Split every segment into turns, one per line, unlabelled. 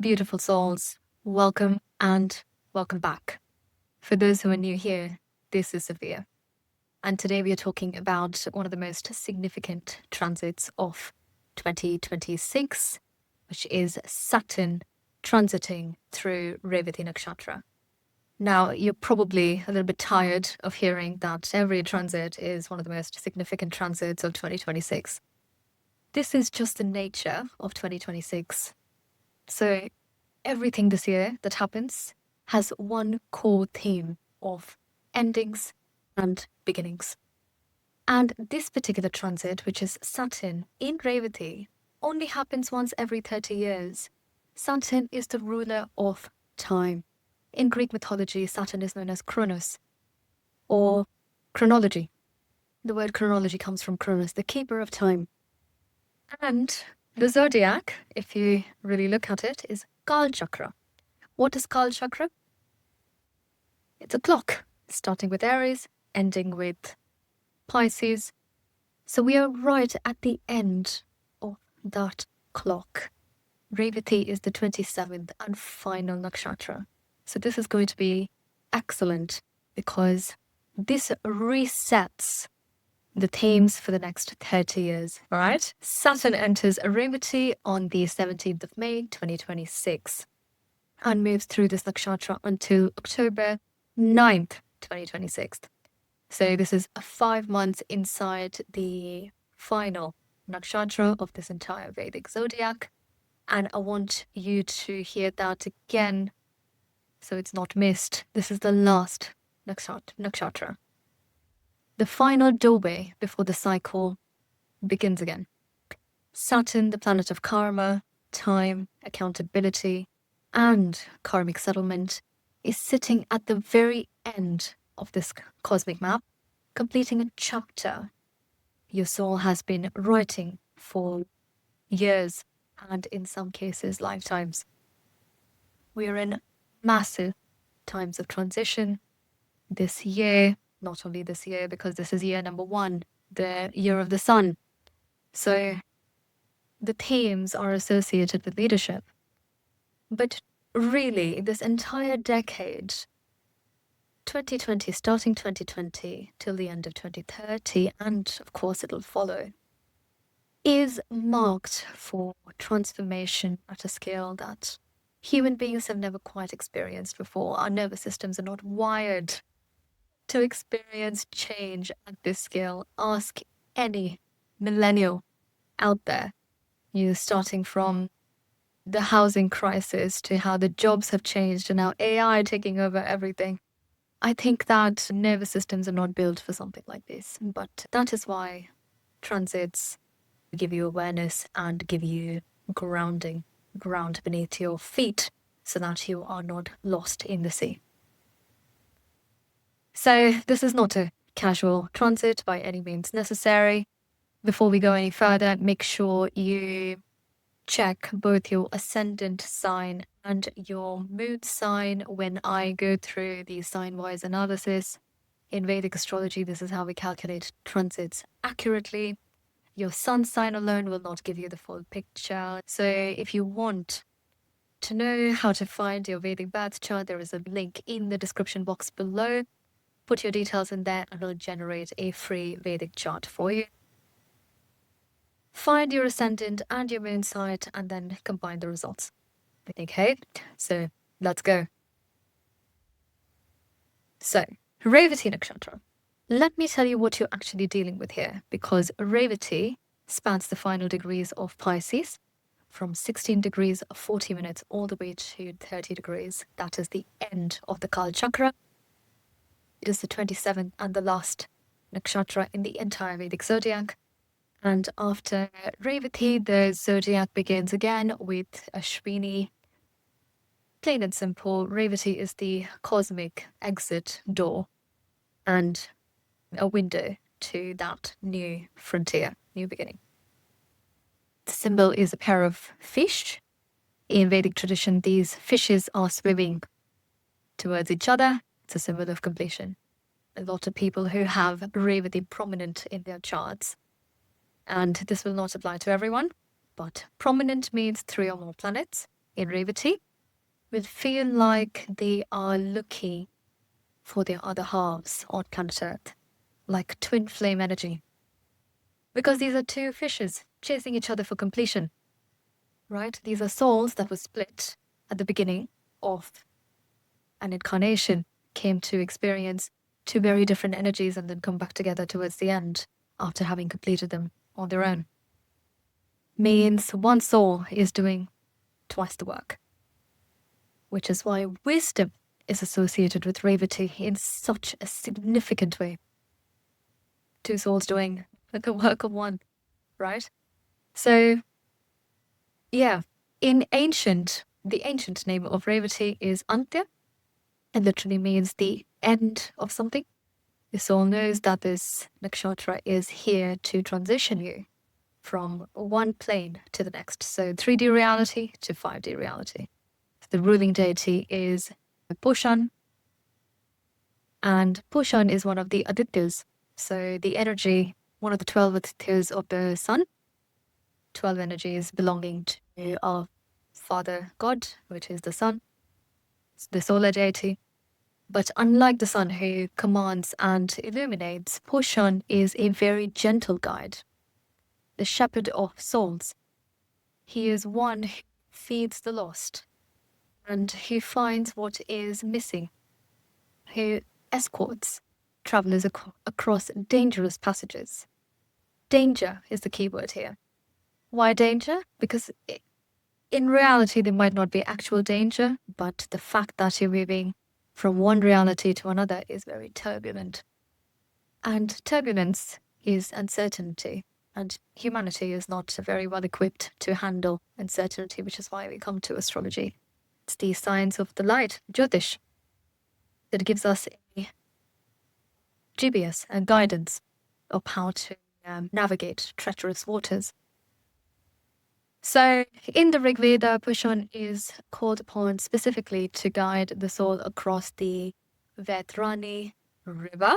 Beautiful souls, welcome and welcome back. For those who are new here, this is Sophia. And today we are talking about one of the most significant transits of 2026, which is Saturn transiting through Revati Nakshatra. Now, you're probably a little bit tired of hearing that every transit is one of the most significant transits of 2026. This is just the nature of 2026. So everything this year that happens has one core theme of endings and beginnings. And this particular transit, which is Saturn in Revati, only happens once every 30 years. Saturn is the ruler of time. In Greek mythology, Saturn is known as Kronos, or chronology. The word chronology comes from Kronos, the keeper of time. And the zodiac, if you really look at it, is Kalachakra. What is Kalachakra? It's a clock, starting with Aries, ending with Pisces. So we are right at the end of that clock. Revati is the 27th and final nakshatra. So this is going to be excellent because this resets the themes for the next 30 years, all right? Saturn enters Revati on the 17th of May, 2026, and moves through this nakshatra until October 9th, 2026. So this is 5 months inside the final nakshatra of this entire Vedic zodiac. And I want you to hear that again, so it's not missed. This is the last nakshatra. The final doorway before the cycle begins again. Saturn, the planet of karma, time, accountability, and karmic settlement, is sitting at the very end of this cosmic map, completing a chapter your soul has been writing for years and in some cases lifetimes. We are in massive times of transition this year. Not only this year, because this is year number 1, the year of the sun. So the themes are associated with leadership. But really, this entire decade, 2020, starting 2020 till the end of 2030, and of course it'll follow, is marked for transformation at a scale that human beings have never quite experienced before. Our nervous systems are not wired to experience change at this scale. Ask any millennial out there, starting from the housing crisis to how the jobs have changed and now AI taking over everything. I think that nervous systems are not built for something like this, but that is why transits give you awareness and give you ground beneath your feet so that you are not lost in the sea. So this is not a casual transit by any means necessary. Before we go any further, make sure you check both your ascendant sign and your moon sign when I go through the sign-wise analysis. In Vedic astrology, this is how we calculate transits accurately. Your sun sign alone will not give you the full picture. So if you want to know how to find your Vedic birth chart, there is a link in the description box below. Put your details in there and it'll generate a free Vedic chart for you. Find your ascendant and your moon sign and then combine the results. Okay, so let's go. So, Revati Nakshatra. Let me tell you what you're actually dealing with here, because Revati spans the final degrees of Pisces from 16 degrees 40 minutes all the way to 30 degrees. That is the end of the Kalachakra. It is the 27th and the last nakshatra in the entire Vedic zodiac. And after Revati, the zodiac begins again with Ashwini. Plain and simple, Revati is the cosmic exit door and a window to that new frontier, new beginning. The symbol is a pair of fish. In Vedic tradition, these fishes are swimming towards each other. It's a symbol of completion. A lot of people who have Revati prominent in their charts, and this will not apply to everyone, but prominent means 3 or more planets. in Revati will feel like they are looking for their other halves on planet Earth, like twin flame energy. Because these are two fishes chasing each other for completion, right? These are souls that were split at the beginning of an incarnation, came to experience two very different energies and then come back together towards the end after having completed them on their own. Means one soul is doing twice the work, which is why wisdom is associated with Revati in such a significant way. Two souls doing the work of one, right? So, yeah, the ancient name of Revati is Antya. It literally means the end of something. The soul knows that this nakshatra is here to transition you from one plane to the next. So 3D reality to 5D reality. The ruling deity is Pushan. And Pushan is one of the Adityas. So the energy, one of the 12 Adityas of the sun. 12 energies belonging to our father god, which is the sun, the solar deity. But unlike the sun who commands and illuminates, Pushan is a very gentle guide, the shepherd of souls. He is one who feeds the lost and who finds what is missing, who escorts travelers across dangerous passages. Danger is the key word here. Why danger? Because in reality, there might not be actual danger, but the fact that you're moving from one reality to another is very turbulent. And turbulence is uncertainty. And humanity is not very well equipped to handle uncertainty, which is why we come to astrology. It's the science of the light, jyotish, that gives us a GPS and guidance of how to navigate treacherous waters. So in the Rig Veda, Pushan is called upon specifically to guide the soul across the Vetrani river.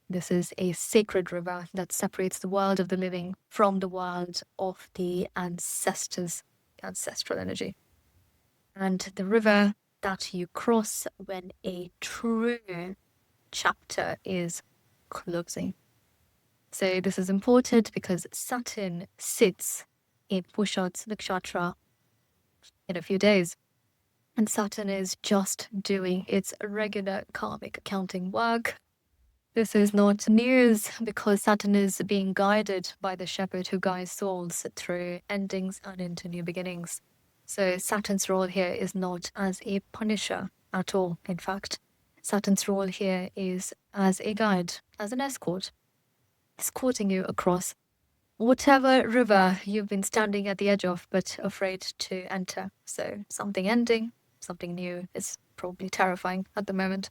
This is a sacred river that separates the world of the living from the world of the ancestors, ancestral energy. And the river that you cross when a true chapter is closing. So this is important because Saturn sits in Pushan's nakshatra in a few days. And Saturn is just doing its regular karmic accounting work. This is not news because Saturn is being guided by the shepherd who guides souls through endings and into new beginnings. So Saturn's role here is not as a punisher at all. In fact, Saturn's role here is as a guide, as an escort, escorting you across whatever river you've been standing at the edge of but afraid to enter. So something ending, something new is probably terrifying at the moment.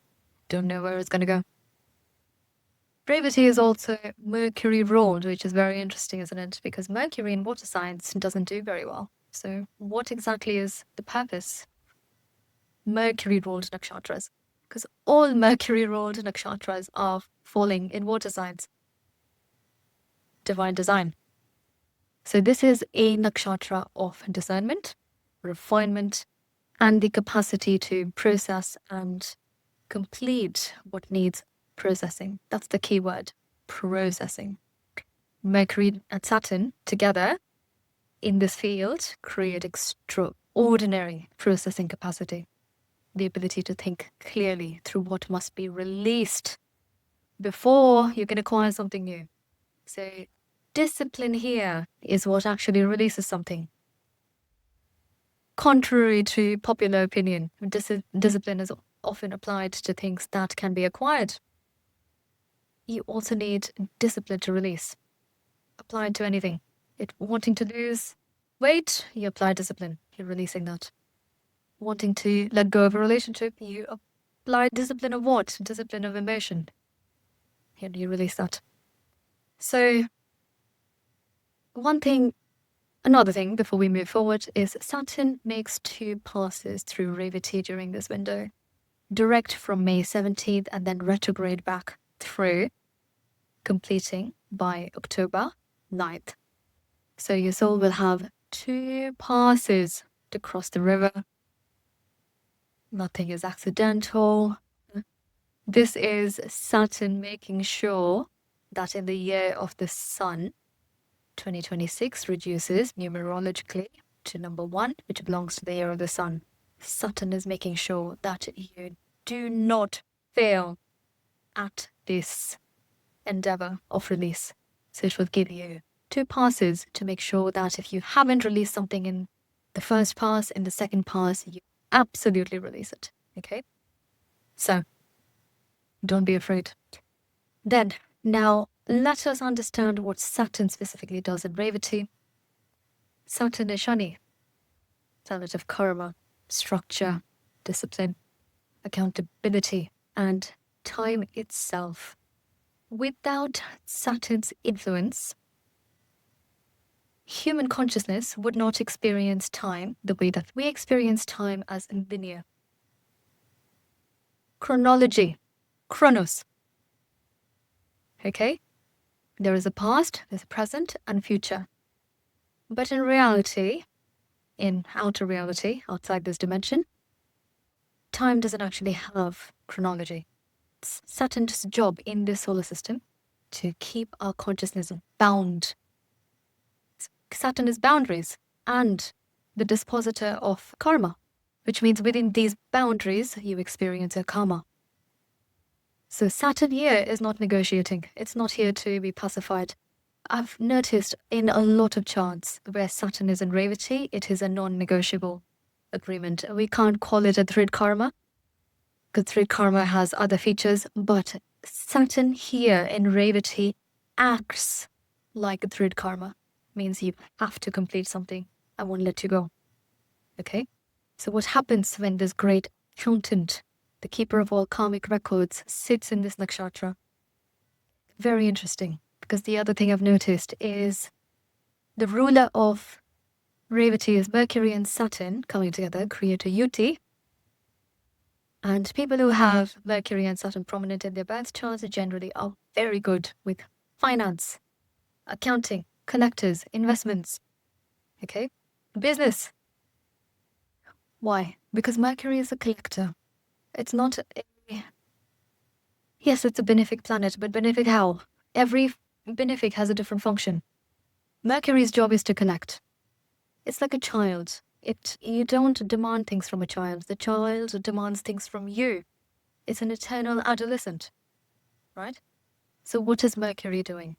Don't know where it's going to go. Revati is also Mercury-ruled, which is very interesting, isn't it? Because Mercury in water signs doesn't do very well. So what exactly is the purpose? Mercury-ruled nakshatras. Because all Mercury-ruled nakshatras are falling in water signs. Divine design. So this is a nakshatra of discernment, refinement, and the capacity to process and complete what needs processing. That's the key word, processing. Mercury and Saturn together in this field create extraordinary processing capacity, the ability to think clearly through what must be released before you can acquire something new. So discipline here is what actually releases something. Contrary to popular opinion, discipline is often applied to things that can be acquired. You also need discipline to release. Applied to anything. Wanting to lose weight, you apply discipline. You're releasing that. Wanting to let go of a relationship, you apply discipline of what? Discipline of emotion. And you release that. So another thing before we move forward is Saturn makes 2 passes through Revati during this window. Direct from May 17th and then retrograde back through, completing by October 9th. So your soul will have 2 passes to cross the river. Nothing is accidental. This is Saturn making sure that in the year of the Sun, 2026 reduces numerologically to number 1, which belongs to the year of the Sun. Saturn is making sure that you do not fail at this endeavor of release. So it will give you 2 passes to make sure that if you haven't released something in the first pass, in the second pass, you absolutely release it. Okay? So don't be afraid. Then, now let us understand what Saturn specifically does in Revati. Saturn is Shani, planet of karma, structure, discipline, accountability, and time itself. Without Saturn's influence, human consciousness would not experience time the way that we experience time as linear. Chronology, chronos. Okay? There is a past, there's a present, and future. But in reality, in outer reality, outside this dimension, time doesn't actually have chronology. It's Saturn's job in this solar system to keep our consciousness bound. Saturn is boundaries and the dispositor of karma, which means within these boundaries, you experience a karma. So Saturn here is not negotiating. It's not here to be pacified. I've noticed in a lot of charts where Saturn is in Revati, it is a non-negotiable agreement. We can't call it a thread karma, because thread karma has other features, but Saturn here in Revati acts like a thread karma. Means you have to complete something. I won't let you go. Okay? So what happens when this great accountant, the keeper of all karmic records, sits in this nakshatra? Very interesting, because the other thing I've noticed is the ruler of Revati is Mercury and Saturn coming together, create a Yuti. And people who have Mercury and Saturn prominent in their birth charts generally are very good with finance, accounting, collectors, investments, okay? Business. Why? Because Mercury is a collector. It's not a... Yes, it's a benefic planet, but benefic how? Every benefic has a different function. Mercury's job is to collect. It's like a child. You don't demand things from a child. The child demands things from you. It's an eternal adolescent, right? So what is Mercury doing?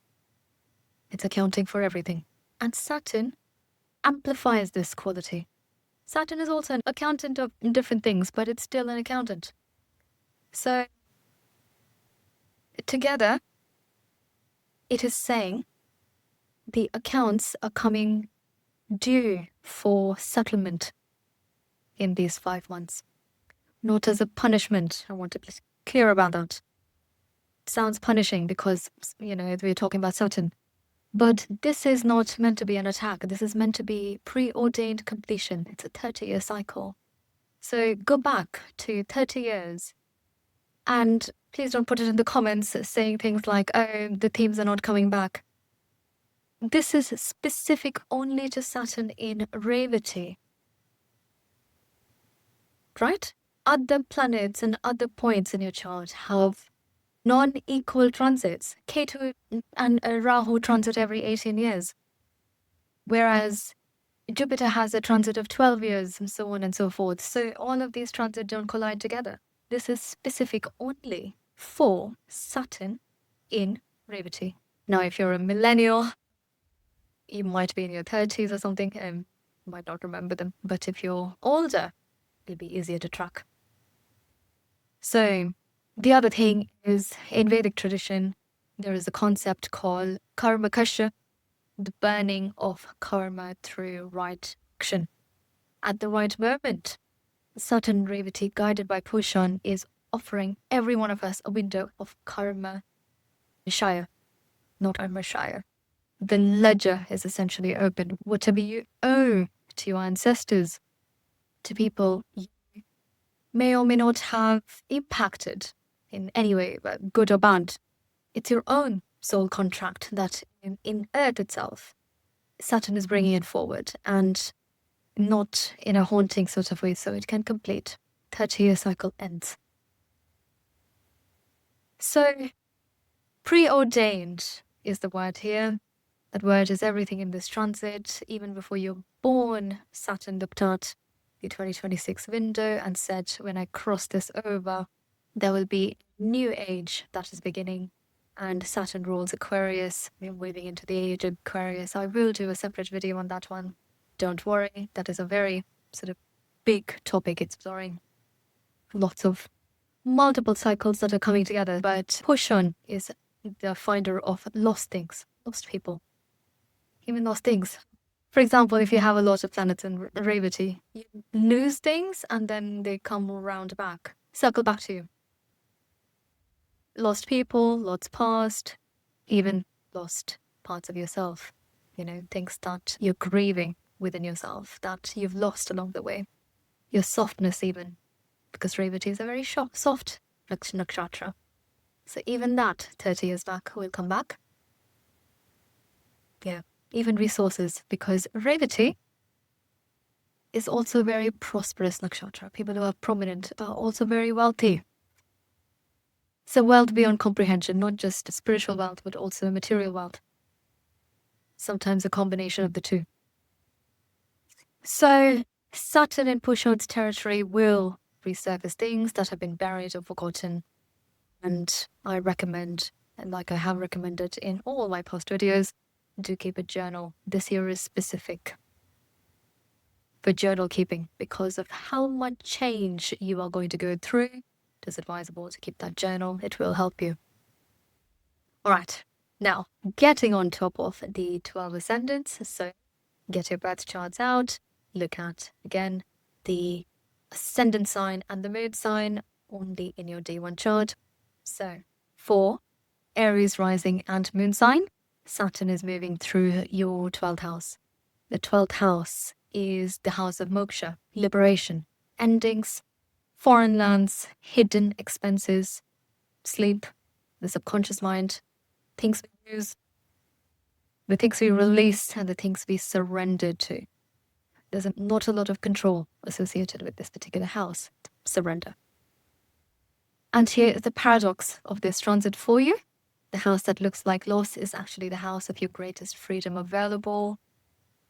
It's accounting for everything. And Saturn amplifies this quality. Saturn is also an accountant of different things, but it's still an accountant. So together, it is saying the accounts are coming due for settlement in these 5 months. Not as a punishment. I want to be clear about that. It sounds punishing because, we're talking about Saturn. But this is not meant to be an attack. This is meant to be preordained completion. It's a 30-year cycle. So go back to 30 years. And please don't put it in the comments saying things like, oh, the themes are not coming back. This is specific only to Saturn in Revati. Right? Other planets and other points in your chart have non-equal transits. Ketu and Rahu transit every 18 years. Whereas Jupiter has a transit of 12 years and so on and so forth. So all of these transits don't collide together. This is specific only for Saturn in Revati. Now, if you're a millennial, you might be in your 30s or something and might not remember them. But if you're older, it'll be easier to track. So the other thing is, in Vedic tradition, there is a concept called karma kasha, the burning of karma through right action. At the right moment, Saturn Revati, guided by Pushan, is offering every one of us a window of karma shire, not karma shire. The ledger is essentially open. Whatever you owe to your ancestors, to people you may or may not have impacted in any way, good or bad, it's your own soul contract that in Earth itself, Saturn is bringing it forward. And not in a haunting sort of way, so it can complete. 30-year cycle ends. So, preordained is the word here. That word is everything in this transit. Even before you're born, Saturn looked at the 2026 window and said, when I cross this over, there will be a new age that is beginning. And Saturn rules Aquarius. We're moving into the age of Aquarius. I will do a separate video on that one. Don't worry. That is a very sort of big topic exploring. Lots of multiple cycles that are coming together. But Pushan is the finder of lost things, lost people. Even lost things. For example, if you have a lot of planets in Revati, you lose things and then they come around back, circle back to you. Lost people, lost past, even lost parts of yourself. You know, things that you're grieving within yourself, that you've lost along the way. Your softness even, because Revati is a very soft nakshatra. So even that 30 years back will come back. Yeah. Even resources, because Revati is also a very prosperous nakshatra. People who are prominent are also very wealthy. So wealth beyond comprehension, not just spiritual wealth, but also material wealth. Sometimes a combination of the two. So Saturn in Pushan's territory will resurface things that have been buried or forgotten. And I recommend, and like I have recommended in all my past videos, do keep a journal. This year is specific for journal keeping because of how much change you are going to go through. It is advisable to keep that journal. It will help you. All right. Now, getting on top of the 12 ascendants. So get your birth charts out. Look at, again, the ascendant sign and the moon sign only in your day 1 chart. So for Aries rising and moon sign, Saturn is moving through your 12th house. The 12th house is the house of moksha, liberation, endings, foreign lands, hidden expenses, sleep, the subconscious mind, things we lose, the things we release, and the things we surrender to. There's not a lot of control associated with this particular house. Surrender. And here is the paradox of this transit for you. The house that looks like loss is actually the house of your greatest freedom available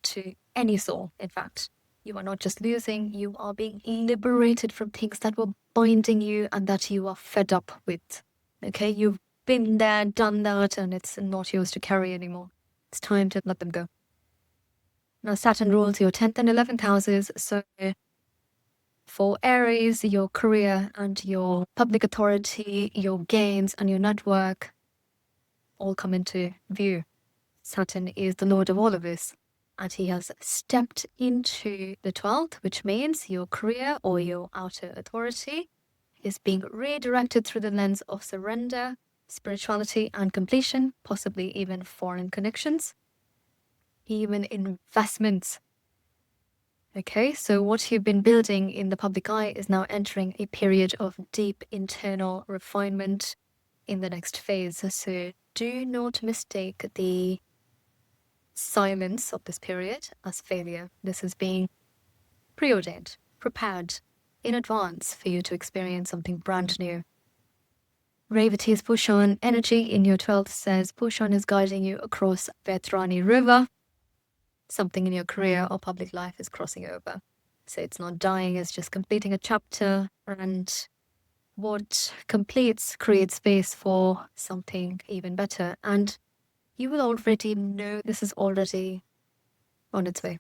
to any soul. In fact, you are not just losing, you are being liberated from things that were binding you and that you are fed up with. Okay, you've been there, done that, and it's not yours to carry anymore. It's time to let them go. Now, Saturn rules your 10th and 11th houses, so for Aries, your career and your public authority, your gains and your network all come into view. Saturn is the lord of all of this, and he has stepped into the 12th, which means your career or your outer authority is being redirected through the lens of surrender, spirituality, and completion, possibly even foreign connections, even investments. Okay, so what you've been building in the public eye is now entering a period of deep internal refinement in the next phase. So do not mistake the silence of this period as failure. This is being preordained, prepared in advance for you to experience something brand new. Revati's Pushan energy in your 12th says Pushan is guiding you across Vetrani River. Something in your career or public life is crossing over. So it's not dying, it's just completing a chapter, and what completes creates space for something even better. And you will already know this is already on its way.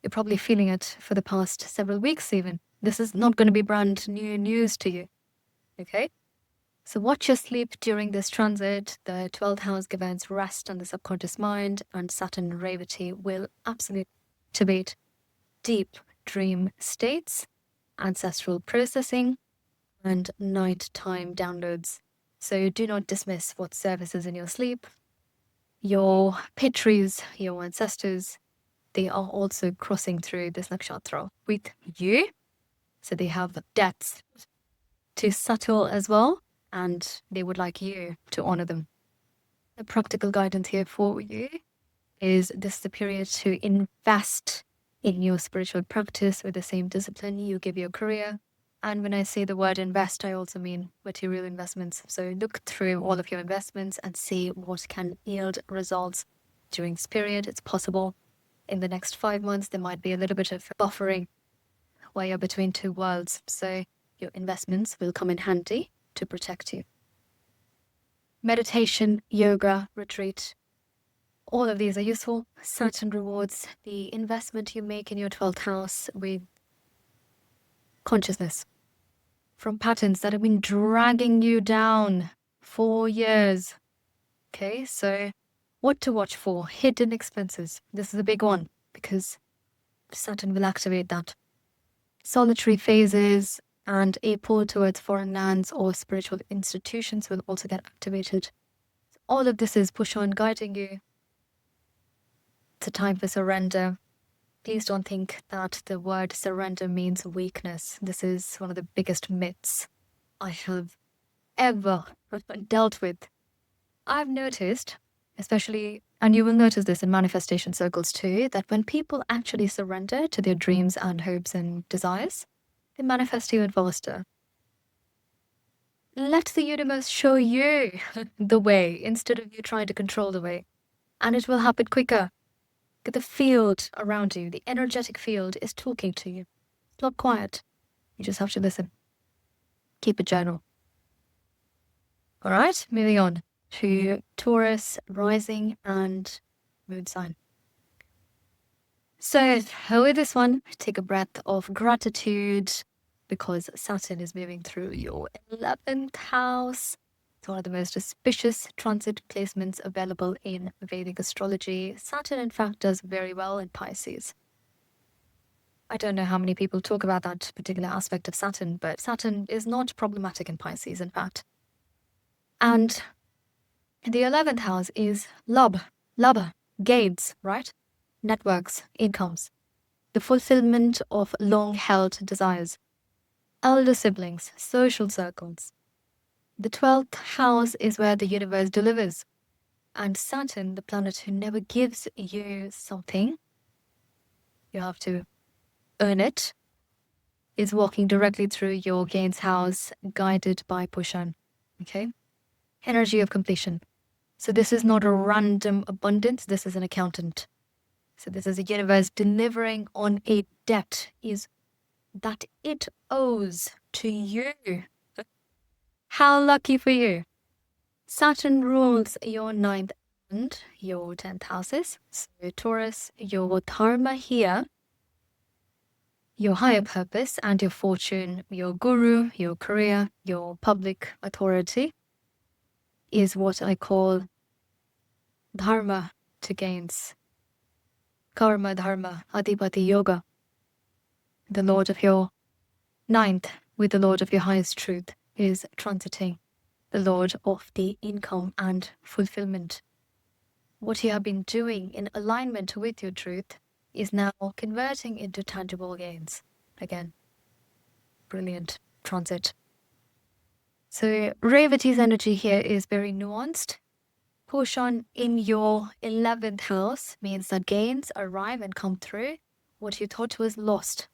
You're probably feeling it for the past several weeks even. This is not going to be brand new news to you. Okay? So watch your sleep during this transit. The 12th house governs rest and the subconscious mind, and Saturn and Revati will absolutely activate deep dream states, ancestral processing, and nighttime downloads. So do not dismiss what services in your sleep. Your pitris, your ancestors, they are also crossing through this nakshatra with you. So they have debts to settle as well, and they would like you to honor them. The practical guidance here for you is this is the period to invest in your spiritual practice with the same discipline you give your career. And when I say the word invest, I also mean material investments. So look through all of your investments and see what can yield results during this period. It's possible in the next 5 months, there might be a little bit of buffering where you're between two worlds. So your investments will come in handy to protect you. Meditation, yoga, retreat, all of these are useful. Saturn rewards the investment you make in your 12th house with consciousness from patterns that have been dragging you down for years. Okay, so what to watch for? Hidden expenses. This is a big one because Saturn will activate that. Solitary phases and a pull towards foreign lands or spiritual institutions will also get activated. All of this is Pushan guiding you. It's a time for surrender. Please don't think that the word surrender means weakness. This is one of the biggest myths I have ever dealt with. I've noticed, especially, and you will notice this in manifestation circles too, that when people actually surrender to their dreams and hopes and desires, they manifest even faster. Let the universe show you the way instead of you trying to control the way, and it will happen quicker. The field around you, the energetic field, is talking to you. It's not quiet. You just have to listen. Keep a journal. All right, moving on to Taurus, rising and moon sign. So with this one, take a breath of gratitude because Saturn is moving through your 11th house. It's one of the most auspicious transit placements available in Vedic astrology. Saturn, in fact, does very well in Pisces. I don't know how many people talk about that particular aspect of Saturn, but Saturn is not problematic in Pisces, in fact. And the 11th house is labha, gains, right? Networks, incomes, the fulfillment of long-held desires, elder siblings, social circles. The 12th house is where the universe delivers. And Saturn, the planet who never gives you something, you have to earn it, is walking directly through your gains house, guided by Pushan. Okay? Energy of completion. So this is not a random abundance, this is an accountant. So this is a universe delivering on a debt is that it owes to you. How lucky for you. Saturn rules your 9th and your 10th houses. So Taurus, your dharma here, your higher purpose and your fortune, your guru, your career, your public authority is what I call dharma to gains. Karma dharma, adipati yoga. The lord of your 9th with the lord of your highest truth is transiting the lord of the income and fulfillment. What you have been doing in alignment with your truth is now converting into tangible gains. Again, brilliant transit. So Revati's energy here is very nuanced. Pushan in your 11th house means that gains arrive and come through what you thought was lost.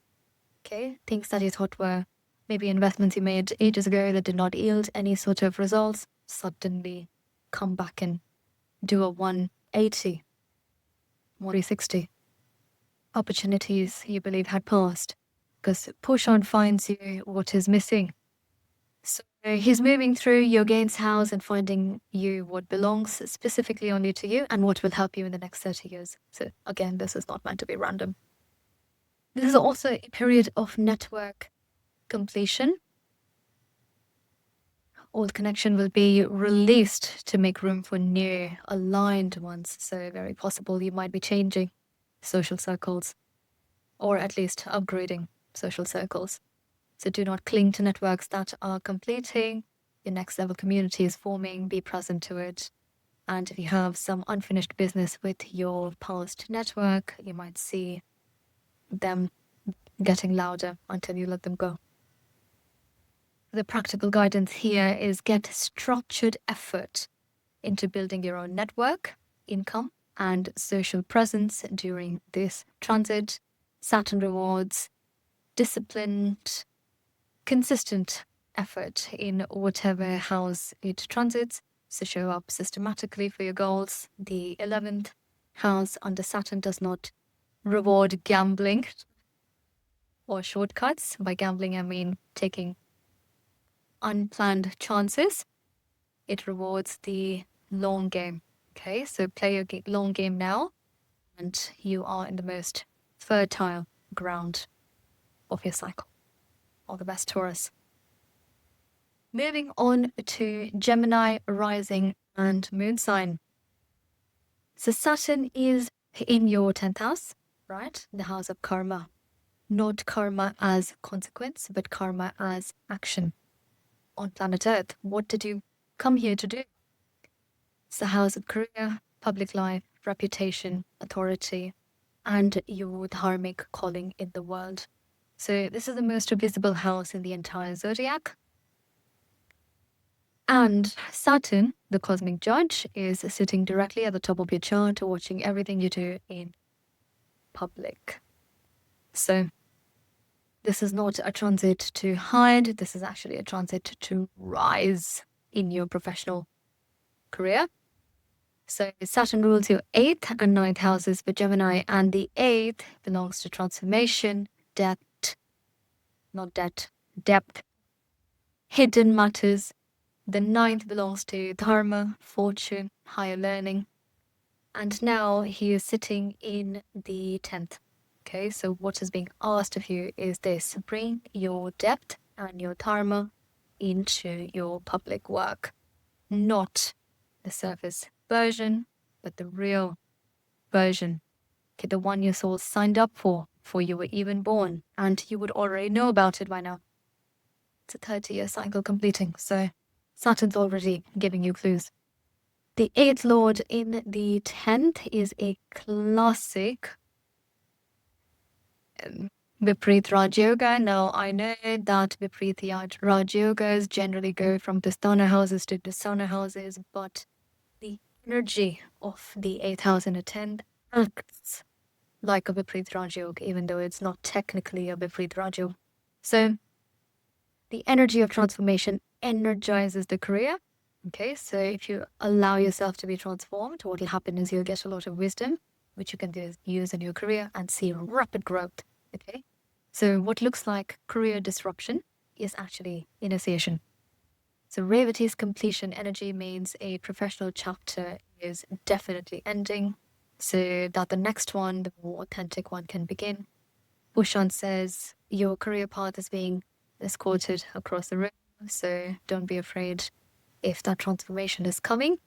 Okay, things that you thought were maybe investments you made ages ago that did not yield any sort of results suddenly come back and do a 180, 360. Opportunities you believe had passed because Pushan finds you what is missing. So he's moving through your gains house and finding you what belongs specifically only to you and what will help you in the next 30 years. So again, this is not meant to be random. This is also a period of network completion. Old connection will be released to make room for new, aligned ones. So very possible you might be changing social circles or at least upgrading social circles. So do not cling to networks that are completing. Your next level community is forming. Be present to it. And if you have some unfinished business with your past network, you might see them getting louder until you let them go. The practical guidance here is get structured effort into building your own network, income, and social presence during this transit. Saturn rewards disciplined, consistent effort in whatever house it transits. So show up systematically for your goals. The 11th house under Saturn does not reward gambling or shortcuts. By gambling, I mean taking unplanned chances. It rewards the long game. Okay, so play your long game now, and you are in the most fertile ground of your cycle. All the best, Taurus. Moving on to Gemini rising and moon sign. So Saturn is in your 10th house, right? The house of karma. Not karma as consequence, but karma as action. On planet Earth, what did you come here to do? It's the house of career, public life, reputation, authority, and your dharmic calling in the world. So this is the most visible house in the entire zodiac. And Saturn, the cosmic judge, is sitting directly at the top of your chart, watching everything you do in public. So this is not a transit to hide. This is actually a transit to rise in your professional career. So Saturn rules your 8th and 9th houses for Gemini, and the 8th belongs to transformation, depth, hidden matters. The 9th belongs to dharma, fortune, higher learning. And now he is sitting in the 10th. Okay, so what is being asked of you is this: bring your depth and your dharma into your public work. Not the surface version, but the real version. Okay, the one your soul signed up for before you were even born. And you would already know about it by now. It's a 30-year cycle completing, so Saturn's already giving you clues. The 8th lord in the 10th is a classic Vipreet Raj Yoga. Now, I know that Vipreet Raj Yogas generally go from Dastana houses to Dasana houses, but the energy of the 8th house in the 10th acts like a Vipreet Raj Yoga, even though it's not technically a Vipreet Raj Yoga. So, the energy of transformation energizes the career. Okay, so if you allow yourself to be transformed, what will happen is you'll get a lot of wisdom, which you can use in your career and see rapid growth. Okay, so what looks like career disruption is actually initiation. So Revati's completion energy means a professional chapter is definitely ending, so that the next one, the more authentic one, can begin. Pushan says your career path is being escorted across the room, so don't be afraid if that transformation is coming.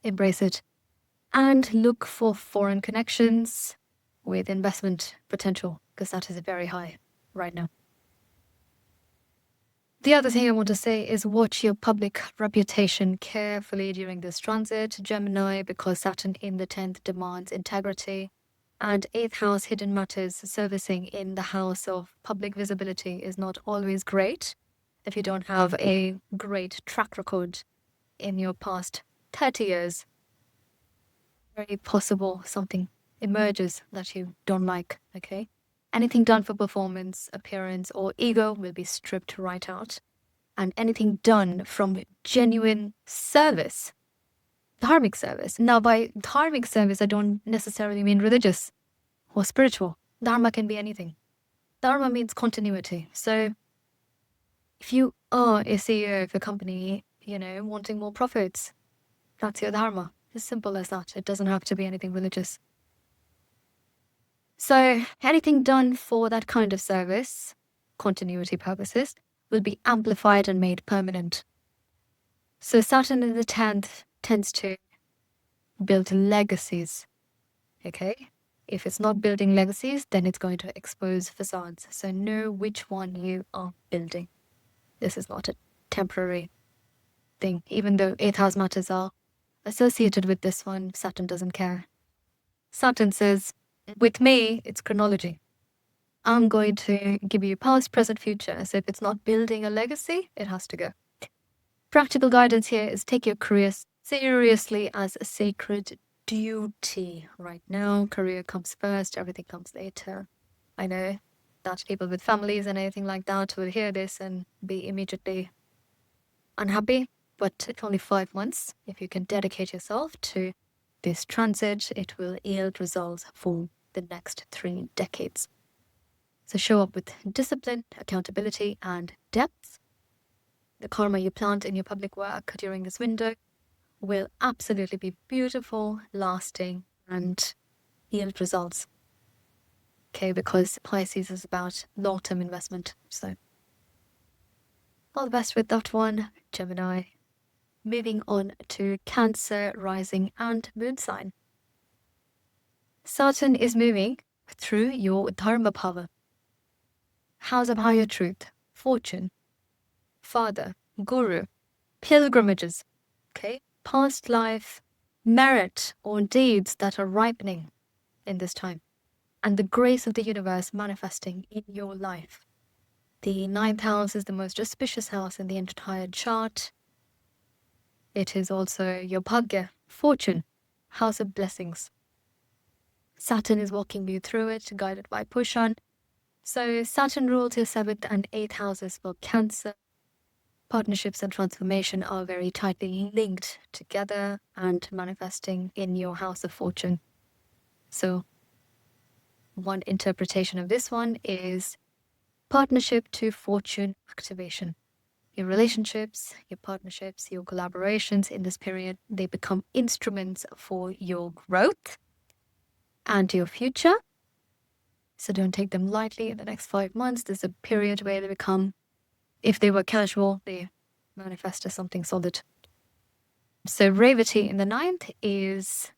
Embrace it and look for foreign connections with investment potential, because that is very high right now. The other thing I want to say is watch your public reputation carefully during this transit, Gemini, because Saturn in the 10th demands integrity, and 8th house hidden matters servicing in the house of public visibility is not always great. If you don't have a great track record in your past 30 years, very possible something emerges that you don't like, okay? Anything done for performance, appearance, or ego will be stripped right out. And anything done from genuine service, dharmic service. Now, by dharmic service, I don't necessarily mean religious or spiritual. Dharma can be anything. Dharma means continuity. So if you are a CEO of a company, wanting more profits, that's your dharma. As simple as that. It doesn't have to be anything religious. So anything done for that kind of service, continuity purposes, will be amplified and made permanent. So Saturn in the 10th tends to build legacies. Okay? If it's not building legacies, then it's going to expose facades. So know which one you are building. This is not a temporary thing. Even though 8th house matters are associated with this one, Saturn doesn't care. Saturn says, with me, it's chronology. I'm going to give you past, present, future. So if it's not building a legacy, it has to go. Practical guidance here is take your career seriously as a sacred duty right now. Career comes first, everything comes later. I know that people with families and anything like that will hear this and be immediately unhappy, but it's only 5 months. If you can dedicate yourself to this transit, it will yield results for the next 3 decades. So show up with discipline, accountability, and depth. The karma you plant in your public work during this window will absolutely be beautiful, lasting, and yield results. Okay, because Pisces is about long-term investment. So all the best with that one, Gemini. Moving on to Cancer, rising, and moon sign. Saturn is moving through your dharma power. House of higher truth, fortune, father, guru, pilgrimages, okay, past life, merit, or deeds that are ripening in this time, and the grace of the universe manifesting in your life. The 9th house is the most auspicious house in the entire chart. It is also your bhagya, fortune, house of blessings. Saturn is walking you through it, guided by Pushan. So Saturn rules your 7th and 8th houses for Cancer. Partnerships and transformation are very tightly linked together and manifesting in your house of fortune. So one interpretation of this one is partnership to fortune activation. Your relationships, your partnerships, your collaborations in this period, they become instruments for your growth and your future. So don't take them lightly in the next 5 months. There's a period where they become, if they were casual, they manifest as something solid. So Revati in the 9th is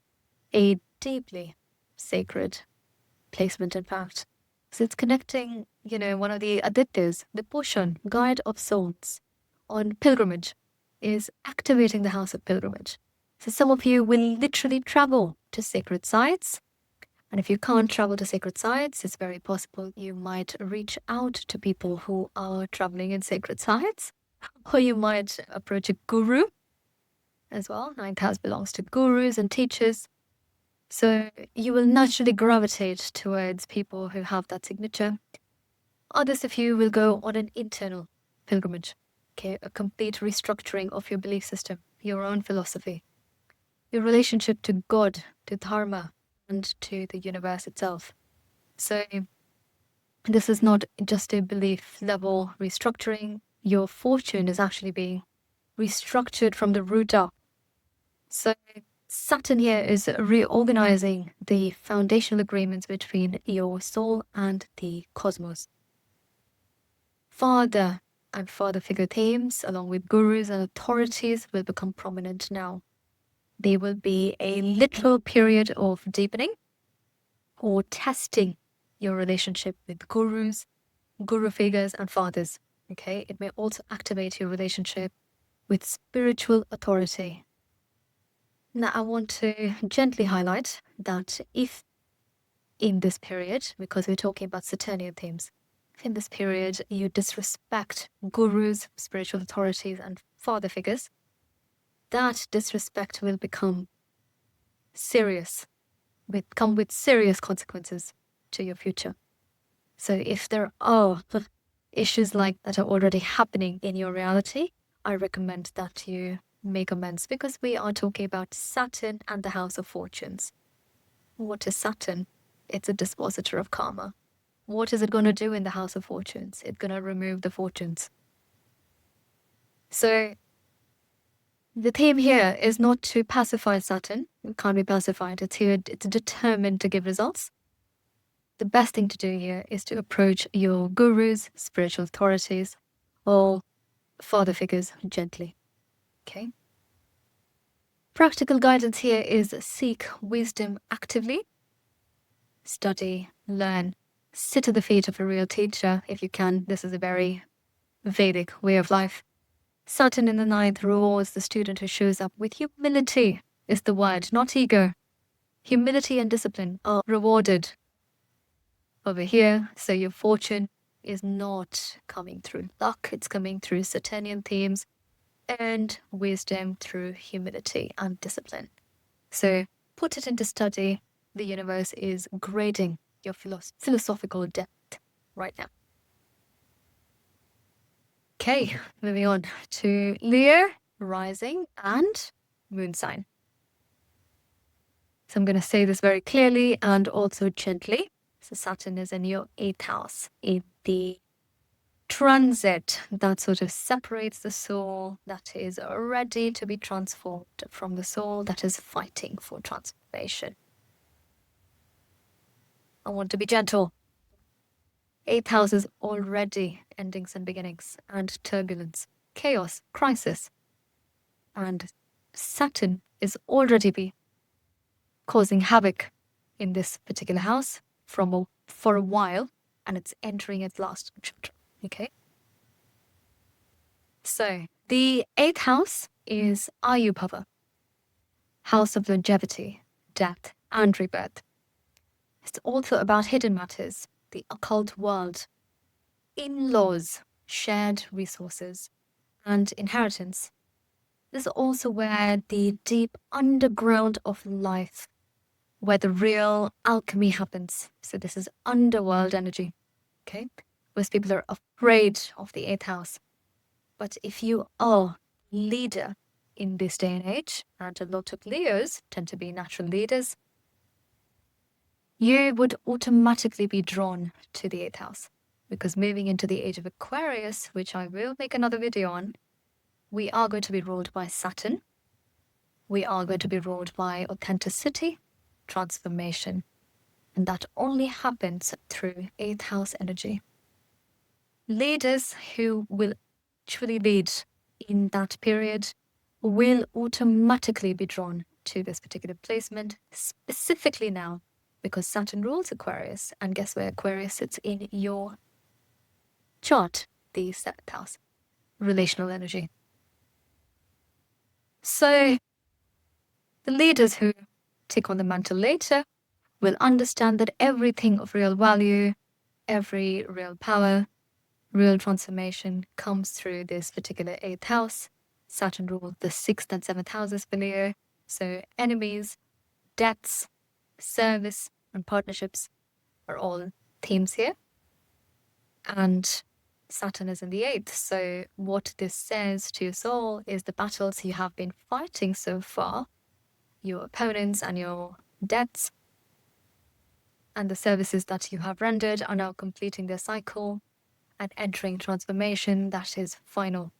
a deeply sacred placement, in fact. So it's connecting, one of the Adityas, the Pushan, guide of souls, on pilgrimage, is activating the house of pilgrimage. So some of you will literally travel to sacred sites. And if you can't travel to sacred sites, it's very possible you might reach out to people who are traveling in sacred sites. Or you might approach a guru as well. 9th house belongs to gurus and teachers. So you will naturally gravitate towards people who have that signature. Others of you will go on an internal pilgrimage. Okay, a complete restructuring of your belief system, your own philosophy, your relationship to God, to dharma, and to the universe itself. So this is not just a belief level restructuring. Your fortune is actually being restructured from the root up. So Saturn here is reorganizing the foundational agreements between your soul and the cosmos. Father and father figure themes, along with gurus and authorities, will become prominent now. There will be a literal period of deepening or testing your relationship with gurus, guru figures, and fathers. Okay, it may also activate your relationship with spiritual authority. Now, I want to gently highlight that if in this period, because we're talking about Saturnian themes, if in this period you disrespect gurus, spiritual authorities, and father figures, that disrespect will become serious, come with serious consequences to your future. So if there are issues like that are already happening in your reality, I recommend that you make amends, because we are talking about Saturn and the house of fortunes. What is Saturn? It's a dispositor of karma. What is it going to do in the house of fortunes? It's going to remove the fortunes. So the theme here is not to pacify Saturn. It can't be pacified. It's determined to give results. The best thing to do here is to approach your gurus, spiritual authorities, or father figures gently. Okay? Practical guidance here is seek wisdom actively. Study, learn, sit at the feet of a real teacher if you can. This is a very Vedic way of life. Saturn in the 9th rewards the student who shows up with humility, is the word, not ego. Humility and discipline are rewarded over here. So your fortune is not coming through luck, it's coming through Saturnian themes and wisdom through humility and discipline. So put it into study, the universe is grading your philosophical depth right now. Okay, moving on to Leo, rising and moon sign. So I'm going to say this very clearly and also gently. So Saturn is in your 8th house, in the transit that sort of separates the soul, that is ready to be transformed from the soul that is fighting for transformation. I want to be gentle. 8th house is already endings and beginnings and turbulence, chaos, crisis. And Saturn is already causing havoc in this particular house for a while, and it's entering its last chapter. Okay. So the 8th house is Ayubhava, house of longevity, death, and rebirth. It's also about hidden matters, the occult world, in-laws, shared resources, and inheritance. This is also where the deep underground of life, where the real alchemy happens. So this is underworld energy, okay? Most people are afraid of the 8th house. But if you are a leader in this day and age, and a lot of Leos tend to be natural leaders, you would automatically be drawn to the 8th house. Because moving into the age of Aquarius, which I will make another video on, we are going to be ruled by Saturn. We are going to be ruled by authenticity, transformation. And that only happens through 8th house energy. Leaders who will actually lead in that period will automatically be drawn to this particular placement, specifically now, because Saturn rules Aquarius. And guess where Aquarius sits in your chart? The 7th house, relational energy. So the leaders who take on the mantle later will understand that everything of real value, every real power, real transformation comes through this particular 8th house. Saturn ruled the 6th and 7th houses for Leo. So enemies, debts, service, and partnerships are all themes here. And Saturn is in the 8th. So what this says to your soul is the battles you have been fighting so far, your opponents and your debts, and the services that you have rendered are now completing their cycle and entering transformation that is final.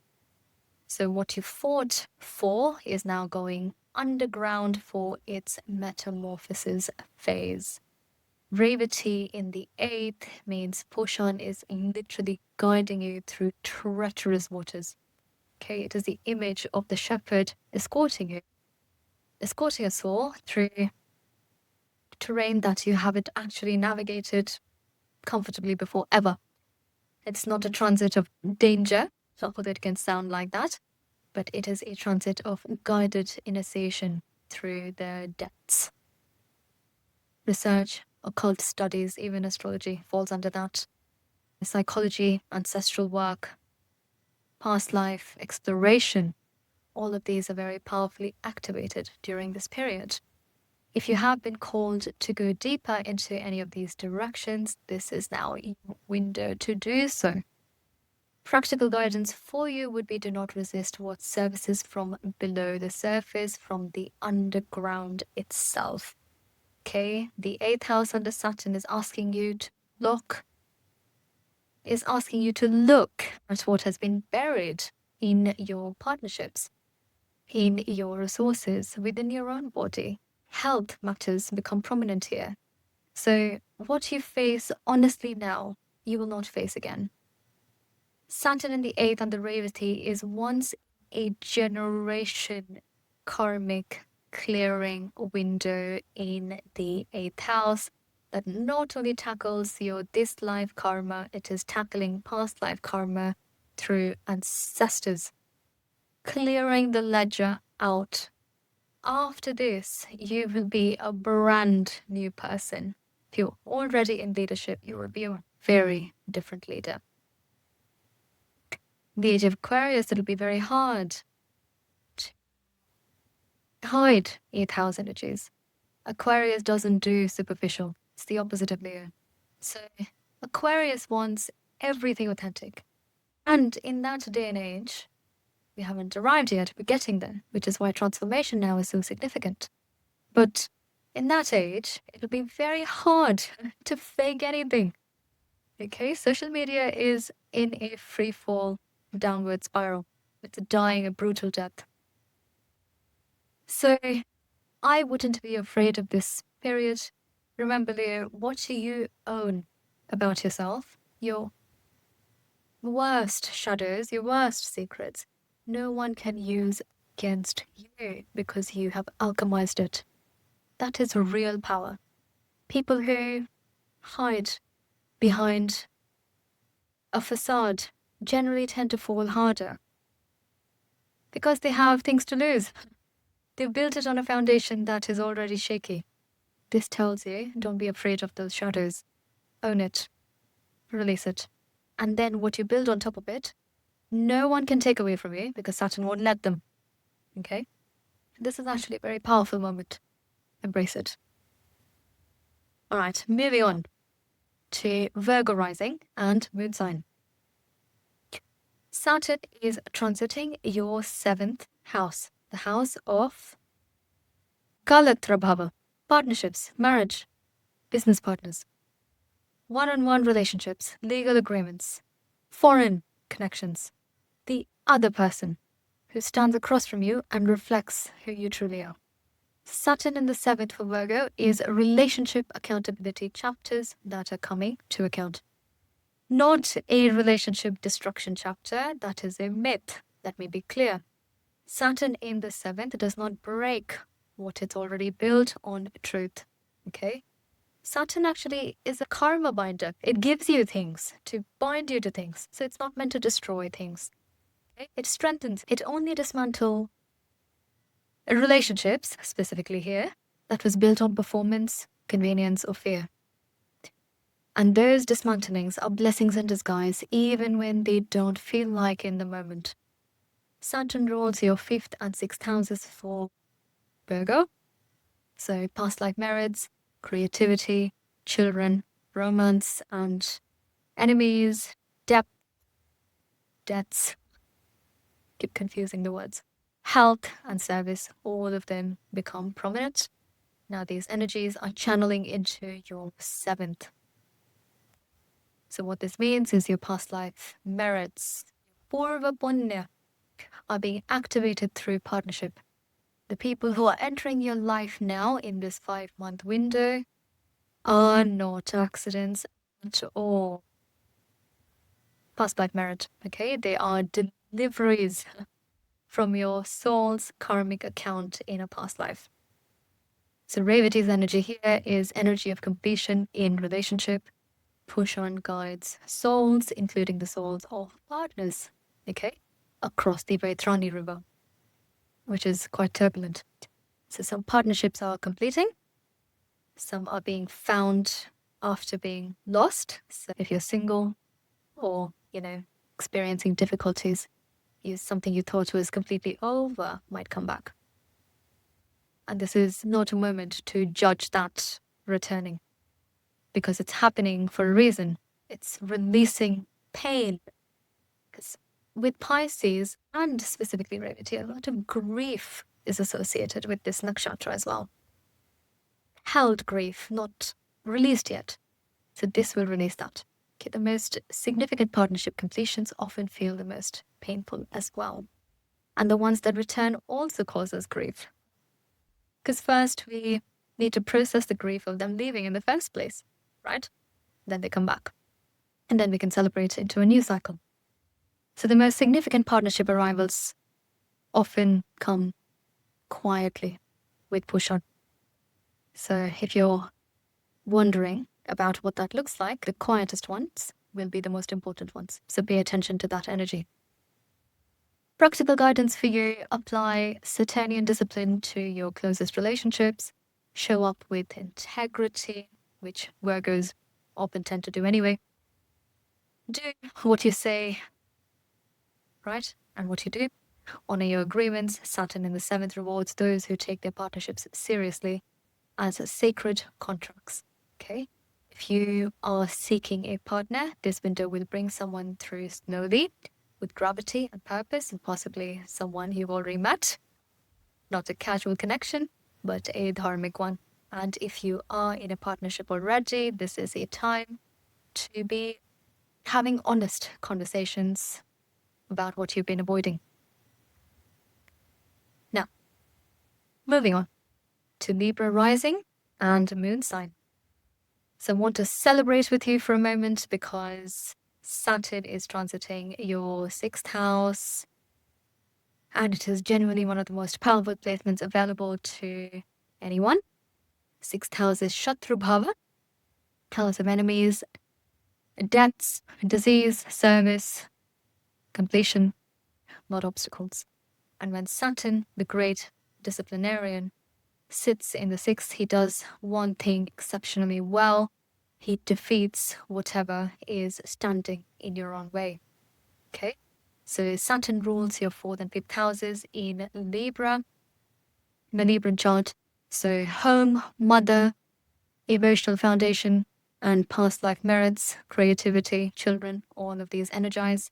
So what you fought for is now going underground for its metamorphosis phase. Revati in the 8th means Pushan is literally guiding you through treacherous waters. Okay, it is the image of the shepherd escorting you, escorting us all through terrain that you haven't actually navigated comfortably before ever. It's not a transit of danger, although it can sound like that, but it is a transit of guided initiation through the depths. Research, occult studies, even astrology falls under that. Psychology, ancestral work, past life, exploration, all of these are very powerfully activated during this period. If you have been called to go deeper into any of these directions, this is now your window to do so. Practical guidance for you would be do not resist what surfaces from below the surface, from the underground itself. Okay, the 8th house under Saturn is asking you to look at what has been buried in your partnerships, in your resources, within your own body. Health matters become prominent here. So what you face honestly now, you will not face again. Saturn in the 8th and the Revati is once a generation karmic clearing window in the 8th house that not only tackles your this life karma, it is tackling past life karma through ancestors, clearing the ledger out. After this, you will be a brand new person. If you're already in leadership, you will be a very different leader. The age of Aquarius, it'll be very hard to hide 8th house energies. Aquarius doesn't do superficial. It's the opposite of Leo. So Aquarius wants everything authentic. And in that day and age, we haven't arrived yet, we're getting there, which is why transformation now is so significant. But in that age, it'll be very hard to fake anything. Okay, social media is in a free fall downward spiral. It's dying a brutal death. So I wouldn't be afraid of this period. Remember, Leo, what do you own about yourself? Your worst shadows, your worst secrets, no one can use against you because you have alchemized it. That is real power. People who hide behind a facade generally tend to fall harder because they have things to lose. They've built it on a foundation that is already shaky. This tells you, don't be afraid of those shadows. Own it. Release it. And then what you build on top of it, no one can take away from you because Saturn won't let them. Okay? This is actually a very powerful moment. Embrace it. All right, moving on to Virgo rising and moon sign. Saturn is transiting your 7th house, the house of Kalachakra, partnerships, marriage, business partners, one-on-one relationships, legal agreements, foreign connections, the other person who stands across from you and reflects who you truly are. Saturn in the 7th for Virgo is relationship accountability chapters that are coming to account. Not a relationship destruction chapter, that is a myth. Let me be clear. Saturn in the 7th does not break what it's already built on truth. Okay? Saturn actually is a karma binder. It gives you things to bind you to things. So it's not meant to destroy things. Okay? It strengthens. It only dismantles relationships, specifically here, that was built on performance, convenience, or fear. And those dismantlings are blessings in disguise, even when they don't feel like in the moment. Saturn rules your 5th and 6th houses for Virgo. So past life merits, creativity, children, romance, and enemies, depth, debts. Keep confusing the words. Health and service, all of them become prominent. Now these energies are channeling into your 7th. So what this means is your past life merits, Purva Punya, are being activated through partnership. The people who are entering your life now in this 5-month window are not accidents at all. Past life merit, okay? They are deliveries from your soul's karmic account in a past life. So Revati's energy here is energy of completion in relationship. Pushan guides souls, including the souls of partners, okay, across the Vaitrani river, which is quite turbulent. So some partnerships are completing, some are being found after being lost. So if you're single or, experiencing difficulties, something you thought was completely over might come back. And this is not a moment to judge that returning, because it's happening for a reason. It's releasing pain. Because with Pisces, and specifically Revati, a lot of grief is associated with this nakshatra as well. Held grief, not released yet. So this will release that. Okay, the most significant partnership completions often feel the most painful as well. And the ones that return also cause us grief. Because first we need to process the grief of them leaving in the first place, right? Then they come back. And then we can celebrate into a new cycle. So the most significant partnership arrivals often come quietly with Pushan. So if you're wondering about what that looks like, the quietest ones will be the most important ones. So pay attention to that energy. Practical guidance for you: apply Saturnian discipline to your closest relationships. Show up with integrity, which Virgos often tend to do anyway. Do what you say, right? And what you do. Honor your agreements. Saturn in the 7th rewards those who take their partnerships seriously. as sacred contracts. Okay? If you are seeking a partner, this window will bring someone through slowly with gravity and purpose, and possibly someone you've already met. Not a casual connection, but a dharmic one. And if you are in a partnership already, this is a time to be having honest conversations about what you've been avoiding. Now, moving on to Libra rising and moon sign. So I want to celebrate with you for a moment because Saturn is transiting your 6th house, and it is genuinely one of the most powerful placements available to anyone. 6th house is Shatru Bhava, house of enemies, debts, disease, service, completion, not obstacles. And when Saturn, the great disciplinarian, sits in the 6th, he does one thing exceptionally well. He defeats whatever is standing in your own way. Okay? So Saturn rules your 4th and 5th houses in Libra, in the Libran chart. So home, mother, emotional foundation, and past life merits, creativity, children, all of these energize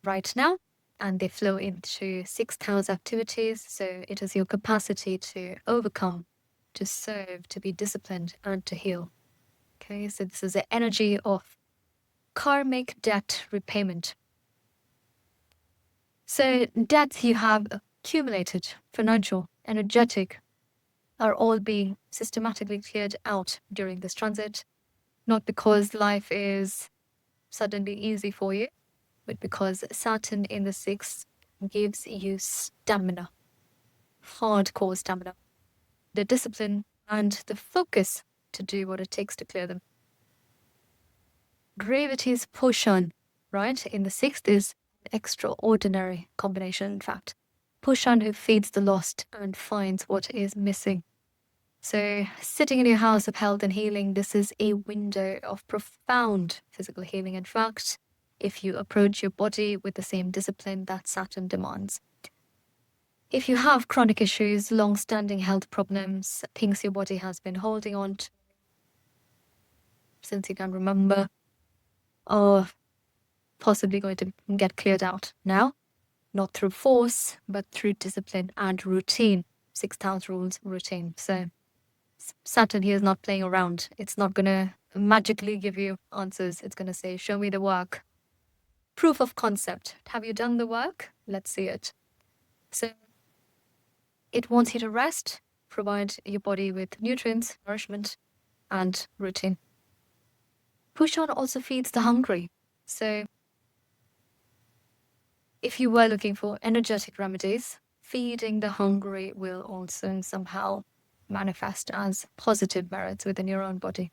right now. And they flow into 6th house activities. So it is your capacity to overcome, to serve, to be disciplined, and to heal. Okay, so this is the energy of karmic debt repayment. So debts you have accumulated, financial, energetic, are all being systematically cleared out during this transit. Not because life is suddenly easy for you, but because Saturn in the 6th gives you stamina, hardcore stamina, the discipline and the focus to do what it takes to clear them. Revati's Pushan, right, in the 6th is an extraordinary combination, in fact. Pushan who feeds the lost and finds what is missing. So sitting in your house of health and healing, this is a window of profound physical healing. In fact, if you approach your body with the same discipline that Saturn demands. If you have chronic issues, long-standing health problems, things your body has been holding on to since you can remember, are possibly going to get cleared out now, not through force, but through discipline and routine. 6th house rules routine. So Saturn here is not playing around. It's not going to magically give you answers. It's going to say, show me the work. Proof of concept. Have you done the work? Let's see it. So it wants you to rest, provide your body with nutrients, nourishment, and routine. Pushan also feeds the hungry. So if you were looking for energetic remedies, feeding the hungry will also somehow manifest as positive merits within your own body.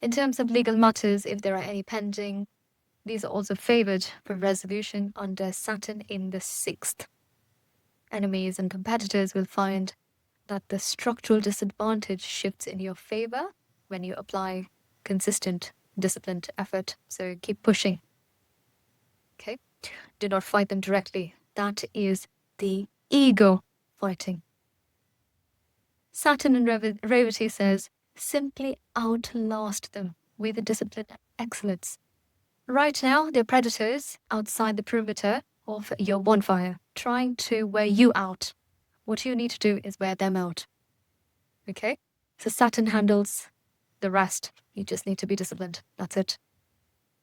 In terms of legal matters, if there are any pending, these are also favored for resolution under Saturn in the 6th. Enemies and competitors will find that the structural disadvantage shifts in your favor when you apply consistent, disciplined effort. So keep pushing. Okay? Do not fight them directly. That is the ego fighting. Saturn in Revati says, simply outlast them with discipline and excellence. Right now, they're predators outside the perimeter of your bonfire, trying to wear you out. What you need to do is wear them out. Okay? So Saturn handles the rest. You just need to be disciplined. That's it.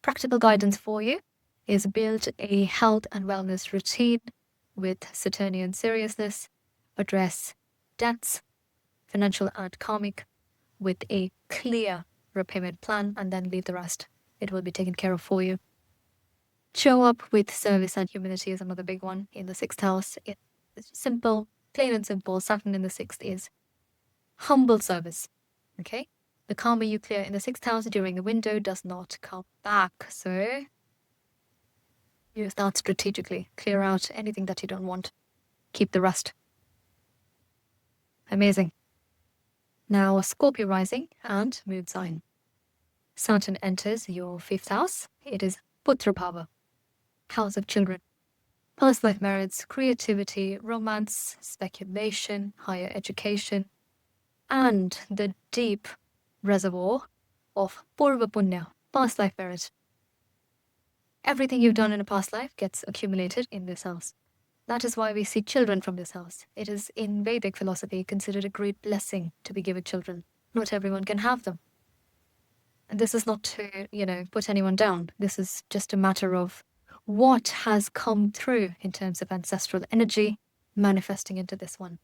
Practical guidance for you is build a health and wellness routine with Saturnian seriousness, address debts, financial and karmic, with a clear repayment plan, and then leave the rest. It will be taken care of for you. Show up with service and humility is another big one in the 6th house. It's simple, plain and simple. Saturn in the 6th is humble service. Okay? The karma you clear in the 6th house during the window does not come back. So use that strategically. Clear out anything that you don't want. Keep the rest. Amazing. Now, Scorpio rising and moon sign. Saturn enters your 5th house. It is Putra Bhava, house of children. Past life merits, creativity, romance, speculation, higher education. and the deep reservoir of Purva Punya, past life merit. Everything you've done in a past life gets accumulated in this house. That is why we see children from this house. It is in Vedic philosophy considered a great blessing to be given children. Not everyone can have them. And this is not to, put anyone down. This is just a matter of what has come through in terms of ancestral energy manifesting into this one.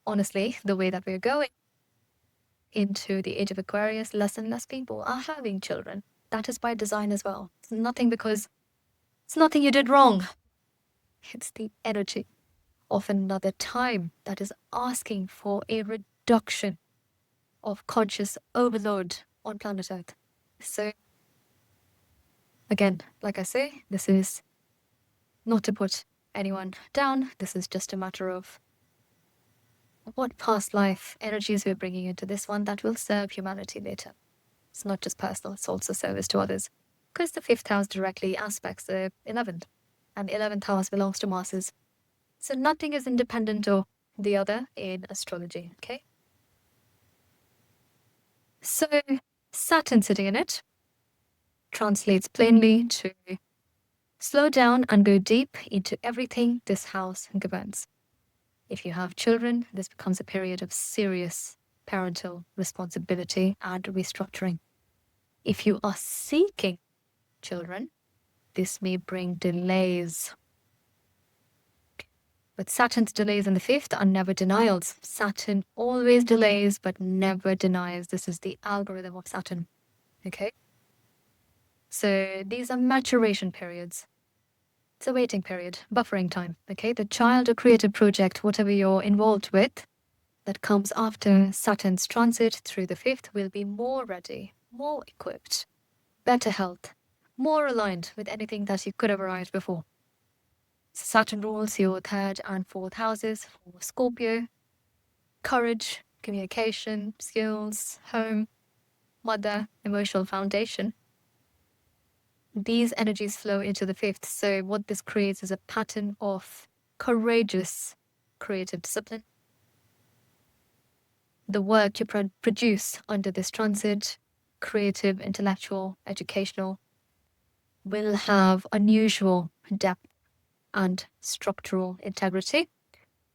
Honestly, the way that we're going into the age of Aquarius, less and less people are having children. That is by design as well. It's nothing you did wrong. It's the energy of another time that is asking for a reduction of conscious overload on planet Earth. So, again, like I say, this is not to put anyone down. This is just a matter of what past life energies we're bringing into this one that will serve humanity later. It's not just personal, it's also service to others. Because the 5th house directly aspects the 11th, and the 11th house belongs to masses. So nothing is independent of the other in astrology, okay? So Saturn sitting in it translates plainly to slow down and go deep into everything this house governs. If you have children, this becomes a period of serious parental responsibility and restructuring. If you are seeking children, this may bring delays. But Saturn's delays in the 5th are never denials. Saturn always delays but never denies. This is the algorithm of Saturn. Okay? So these are maturation periods. It's a waiting period, buffering time. Okay? The child or creative project, whatever you're involved with, that comes after Saturn's transit through the 5th will be more ready, more equipped, better health, more aligned with anything that you could have arrived before. Saturn rules your 3rd and 4th houses for Scorpio. Courage, communication, skills, home, mother, emotional foundation. These energies flow into the 5th. So what this creates is a pattern of courageous creative discipline. The work you produce under this transit, creative, intellectual, educational, will have unusual depth and structural integrity.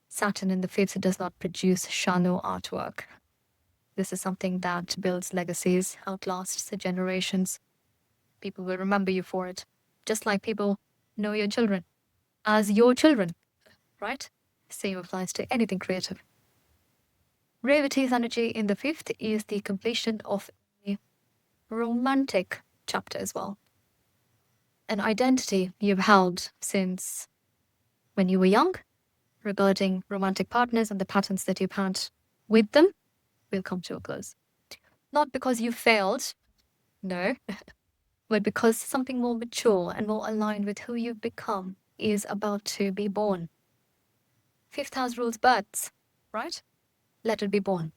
Saturn in the 5th does not produce shallow artwork. This is something that builds legacies, outlasts the generations. People will remember you for it, just like people know your children as your children, right? Same applies to anything creative. Revati's energy in the 5th is the completion of a romantic chapter as well. An identity you've held since when you were young regarding romantic partners and the patterns that you've had with them will come to a close. Not because you failed, no, but because something more mature and more aligned with who you've become is about to be born. 5th house rules births, right? Let it be born.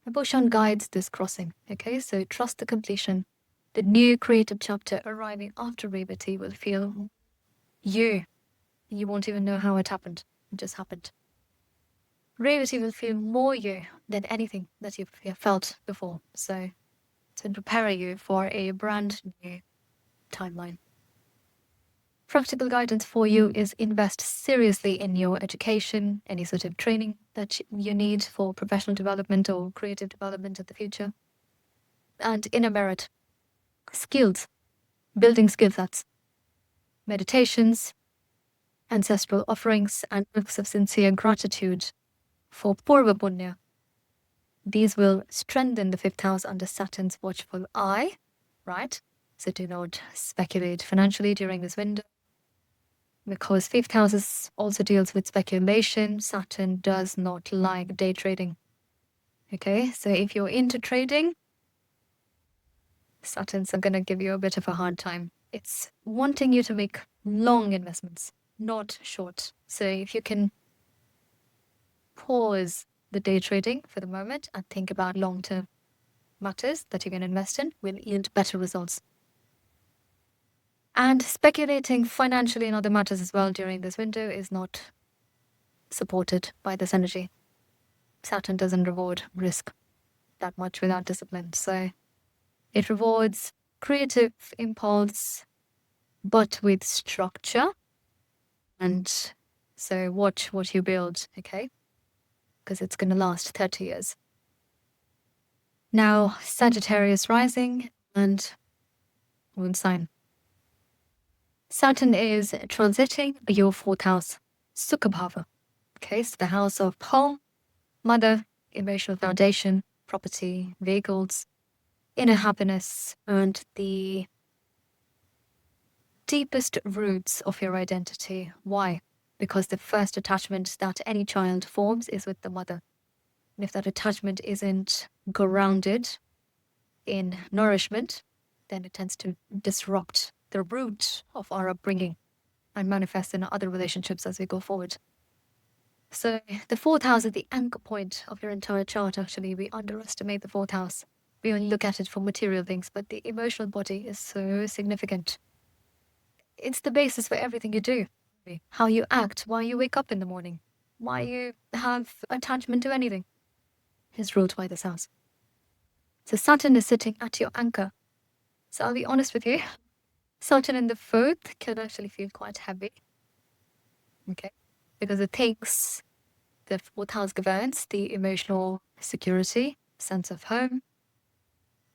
The Pushan guides this crossing, okay? So trust the completion. The new creative chapter arriving after Revati will feel you. You won't even know how it happened. It just happened. Revati will feel more you than anything that you've felt before. So to prepare you for a brand new timeline. Practical guidance for you is invest seriously in your education, any sort of training that you need for professional development or creative development in the future. And inner merit, skills, building skill sets, meditations, ancestral offerings, and acts of sincere gratitude for Purva Punya. These will strengthen the 5th house under Saturn's watchful eye, right? So do not speculate financially during this window. Because 5th house also deals with speculation, Saturn does not like day trading. Okay, so if you're into trading, Saturn's going to give you a bit of a hard time. It's wanting you to make long investments, not short. So if you can pause the day trading for the moment and think about long-term matters that you can invest in, will yield better results. And speculating financially in other matters as well during this window is not supported by this energy. Saturn doesn't reward risk that much without discipline. So it rewards creative impulse, but with structure. And so watch what you build, okay? Because it's going to last 30 years. Now, Sagittarius rising and moon sign. Saturn is transiting your fourth house, Sukhabhava. Okay, so the house of home, mother, emotional foundation, property, vehicles, inner happiness, and the deepest roots of your identity. Why? Because the first attachment that any child forms is with the mother. And if that attachment isn't grounded in nourishment, then it tends to disrupt the root of our upbringing and manifest in other relationships as we go forward. So the fourth house is the anchor point of your entire chart, actually. We underestimate the fourth house. We only look at it for material things, but the emotional body is so significant. It's the basis for everything you do. How you act, why you wake up in the morning, why you have attachment to anything is ruled by this house. So Saturn is sitting at your anchor. So I'll be honest with you, Saturn in the fourth can actually feel quite heavy. Okay. Because it takes the fourth house governs the emotional security, sense of home,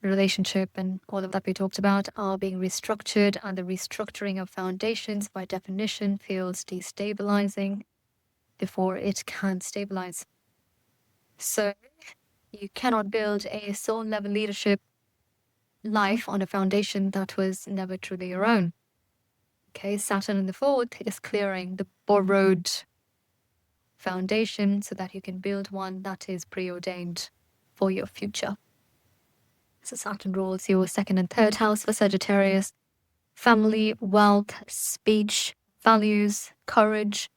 relationship, and all of that we talked about are being restructured, and the restructuring of foundations by definition feels destabilizing before it can stabilize. So you cannot build a soul level leadership life on a foundation that was never truly your own. Okay, Saturn in the fourth is clearing the borrowed foundation so that you can build one that is preordained for your future. So Saturn rules your second and third house for Sagittarius. Family, wealth, speech, values, courage,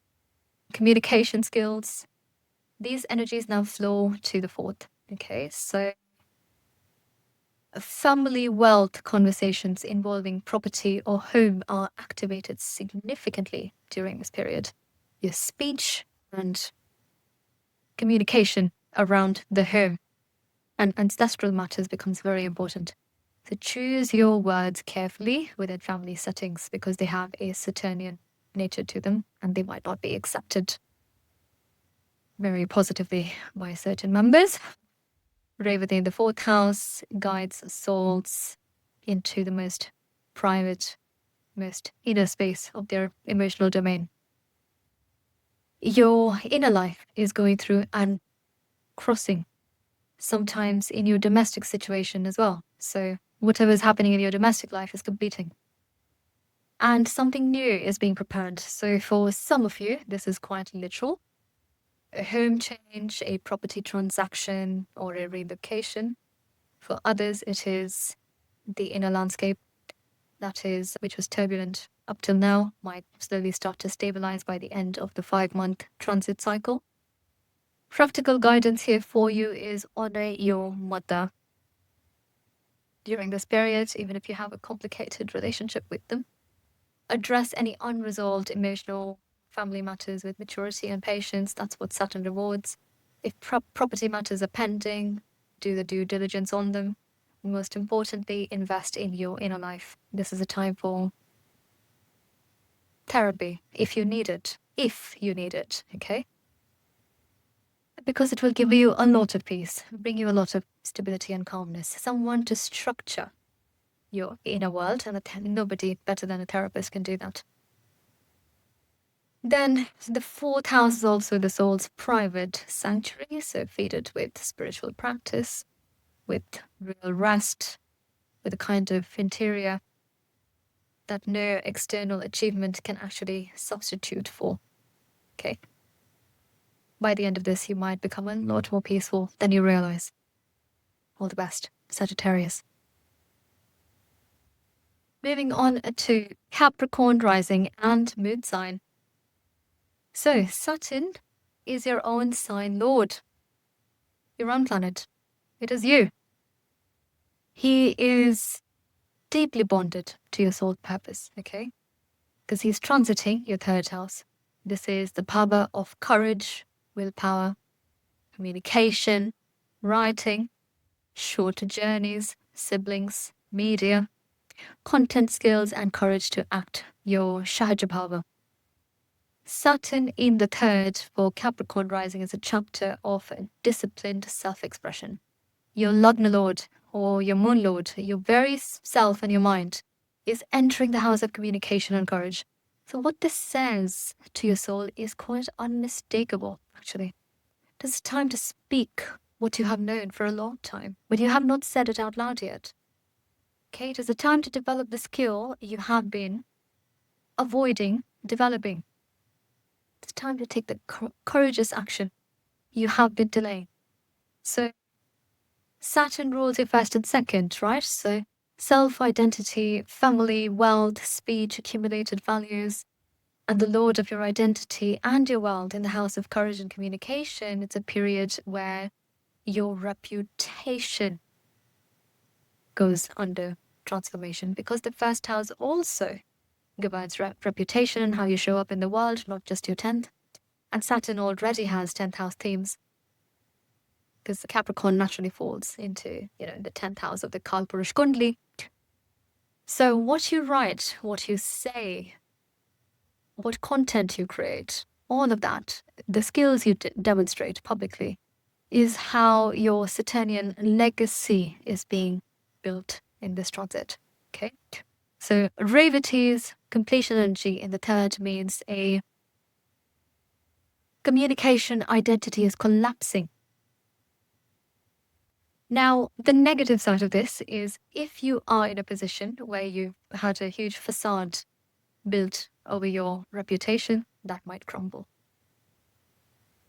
communication skills. These energies now flow to the fourth. Okay, so family wealth conversations involving property or home are activated significantly during this period. Your speech and communication around the home and ancestral matters becomes very important. So choose your words carefully within family settings because they have a Saturnian nature to them and they might not be accepted very positively by certain members. Revati in the fourth house guides souls into the most private, most inner space of their emotional domain. Your inner life is going through and crossing, sometimes in your domestic situation as well. So whatever is happening in your domestic life is completing. And something new is being prepared. So for some of you, this is quite literal. A home change, a property transaction, or a relocation. For others, it is the inner landscape which was turbulent up till now, might slowly start to stabilize by the end of the 5-month transit cycle. Practical guidance here for you is honor your mother during this period, even if you have a complicated relationship with them. Address any unresolved emotional family matters with maturity and patience. That's what Saturn rewards. If property matters are pending, do the due diligence on them. Most importantly, invest in your inner life. This is a time for therapy if you need it. Okay? Because it will give you a lot of peace, bring you a lot of stability and calmness. Someone to structure your inner world, and nobody better than a therapist can do that. Then the fourth house is also the soul's private sanctuary, so feed it with spiritual practice, with real rest, with a kind of interior that no external achievement can actually substitute for. Okay. By the end of this, you might become a lot more peaceful than you realize. All the best, Sagittarius. Moving on to Capricorn rising and moon sign. So Saturn is your own sign lord, your own planet. It is you. He is deeply bonded to your soul purpose, okay? Because he's transiting your third house. This is the power of courage, willpower, communication, writing, shorter journeys, siblings, media, content skills, and courage to act your Shahajabhava. Saturn in the third for Capricorn rising is a chapter of disciplined self-expression. Your Lagna Lord or your Moon Lord, your very self and your mind, is entering the house of communication and courage. So what this says to your soul is quite unmistakable, actually. It is time to speak what you have known for a long time, but you have not said it out loud yet. Okay, it is a time to develop the skill you have been avoiding developing. It's time to take the courageous action you have been delaying. So Saturn rules your first and second, right? So self-identity, family, wealth, speech, accumulated values, and the Lord of your identity and your world in the house of courage and communication. It's a period where your reputation goes under transformation, because the first house also governs reputation and how you show up in the world, not just your 10th. And Saturn already has 10th house themes, because Capricorn naturally falls into, the 10th house of the Kalpurush Kundli. So what you write, what you say, what content you create, all of that, the skills you demonstrate publicly, is how your Saturnian legacy is being built in this transit. Okay? So Revati's completion energy in the third means a communication identity is collapsing. Now, the negative side of this is if you are in a position where you've had a huge facade built over your reputation, that might crumble.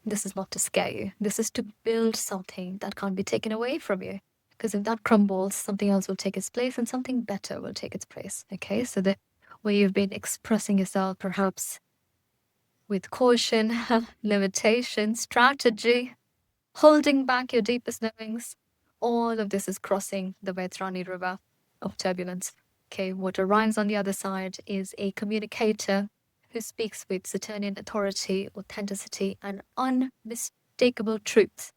This is not to scare you. This is to build something that can't be taken away from you. Because if that crumbles, something else will take its place and something better will take its place. Okay, so the way you've been expressing yourself, perhaps with caution, limitation, strategy, holding back your deepest knowings, all of this is crossing the Vaitrani river of turbulence. Okay, what arrives on the other side is a communicator who speaks with Saturnian authority, authenticity, and unmistakable truth.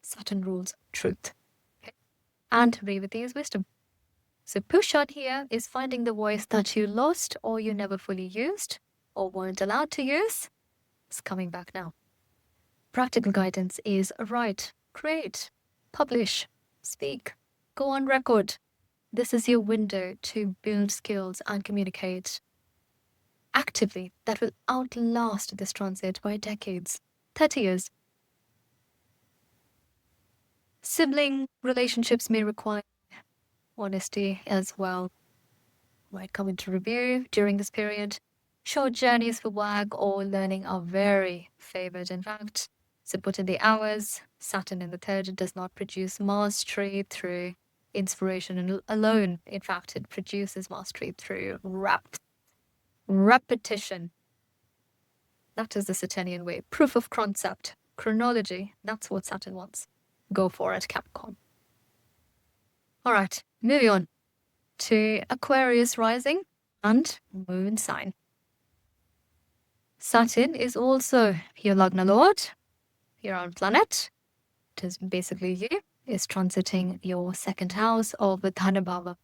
Saturn rules truth. Okay? And Revati is wisdom. So Pushan here is finding the voice that you lost or you never fully used or weren't allowed to use. It's coming back now. Practical guidance is write, create, publish, speak, go on record. This is your window to build skills and communicate actively that will outlast this transit by decades, 30 years. Sibling relationships may require honesty as well. Might come into review during this period. Short journeys for work or learning are very favored, in fact. So put in the hours. Saturn in the third does not produce mastery through inspiration alone. In fact, it produces mastery through repetition. That is the Saturnian way. Proof of concept, chronology. That's what Saturn wants. Go for it, Capricorn. All right, moving on to Aquarius rising and moon sign. Saturn is also your Lagna Lord, your own planet. It is basically you, is transiting your second house of Dhanabhava.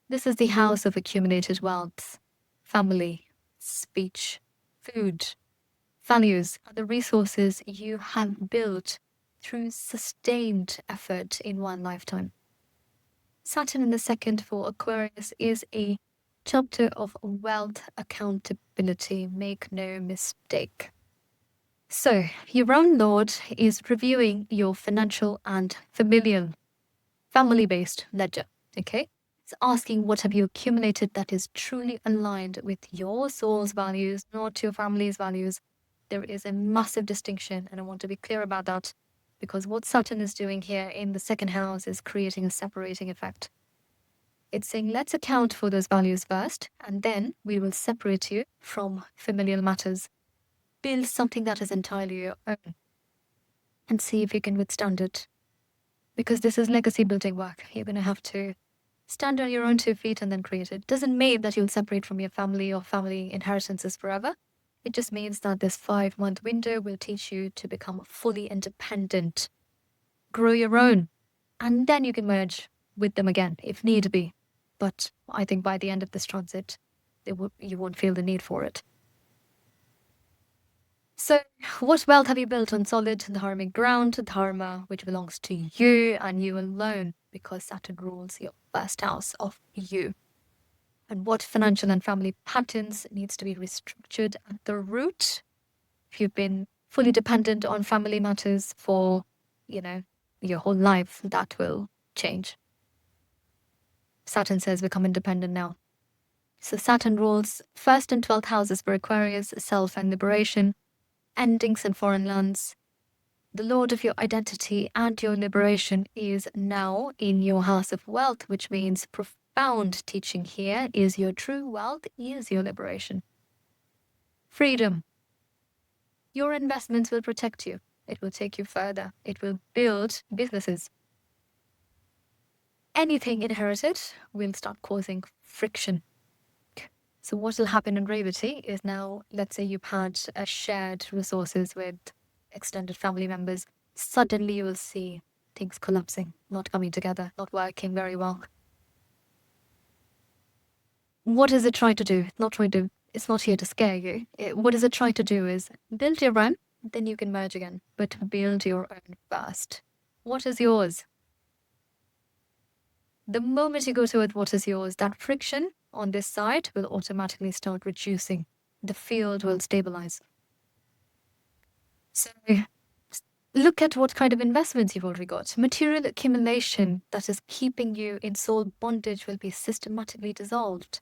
This is the house of accumulated wealth, family, speech, food, values, and the resources you have built through sustained effort in one lifetime. Saturn in the second for Aquarius is a chapter of wealth accountability. Make no mistake. So, your own Lord is reviewing your financial and familial, family-based ledger, okay? It's asking what have you accumulated that is truly aligned with your soul's values, not your family's values. There is a massive distinction, and I want to be clear about that, because what Saturn is doing here in the second house is creating a separating effect. It's saying, let's account for those values first, and then we will separate you from familial matters. Build something that is entirely your own and see if you can withstand it. Because this is legacy building work. You're going to have to stand on your own 2 feet and then create it. Doesn't mean that you'll separate from your family or family inheritances forever. It just means that this 5-month window will teach you to become fully independent, grow your own, and then you can merge with them again if need be. But I think by the end of this transit, you won't feel the need for it. So, what wealth have you built on solid dharmic ground, dharma, which belongs to you and you alone, because Saturn rules your first house of you? And what financial and family patterns needs to be restructured at the root? If you've been fully dependent on family matters for, your whole life, that will change. Saturn says become independent now. So Saturn rules 1st and 12th houses for Aquarius, self and liberation, endings in foreign lands. The Lord of your identity and your liberation is now in your house of wealth, which means profound teaching here is your true wealth, is your liberation. Freedom. Your investments will protect you. It will take you further. It will build businesses. Anything inherited will start causing friction. So what will happen in Revati is now, let's say you've had shared resources with extended family members. Suddenly you will see things collapsing, not coming together, not working very well. What is it trying to do? It's not here to scare you. What is it trying to do is build your own, then you can merge again, but build your own first. What is yours? The moment you go toward what is yours, that friction on this side will automatically start reducing. The field will stabilize. So look at what kind of investments you've already got. Material accumulation that is keeping you in soul bondage will be systematically dissolved.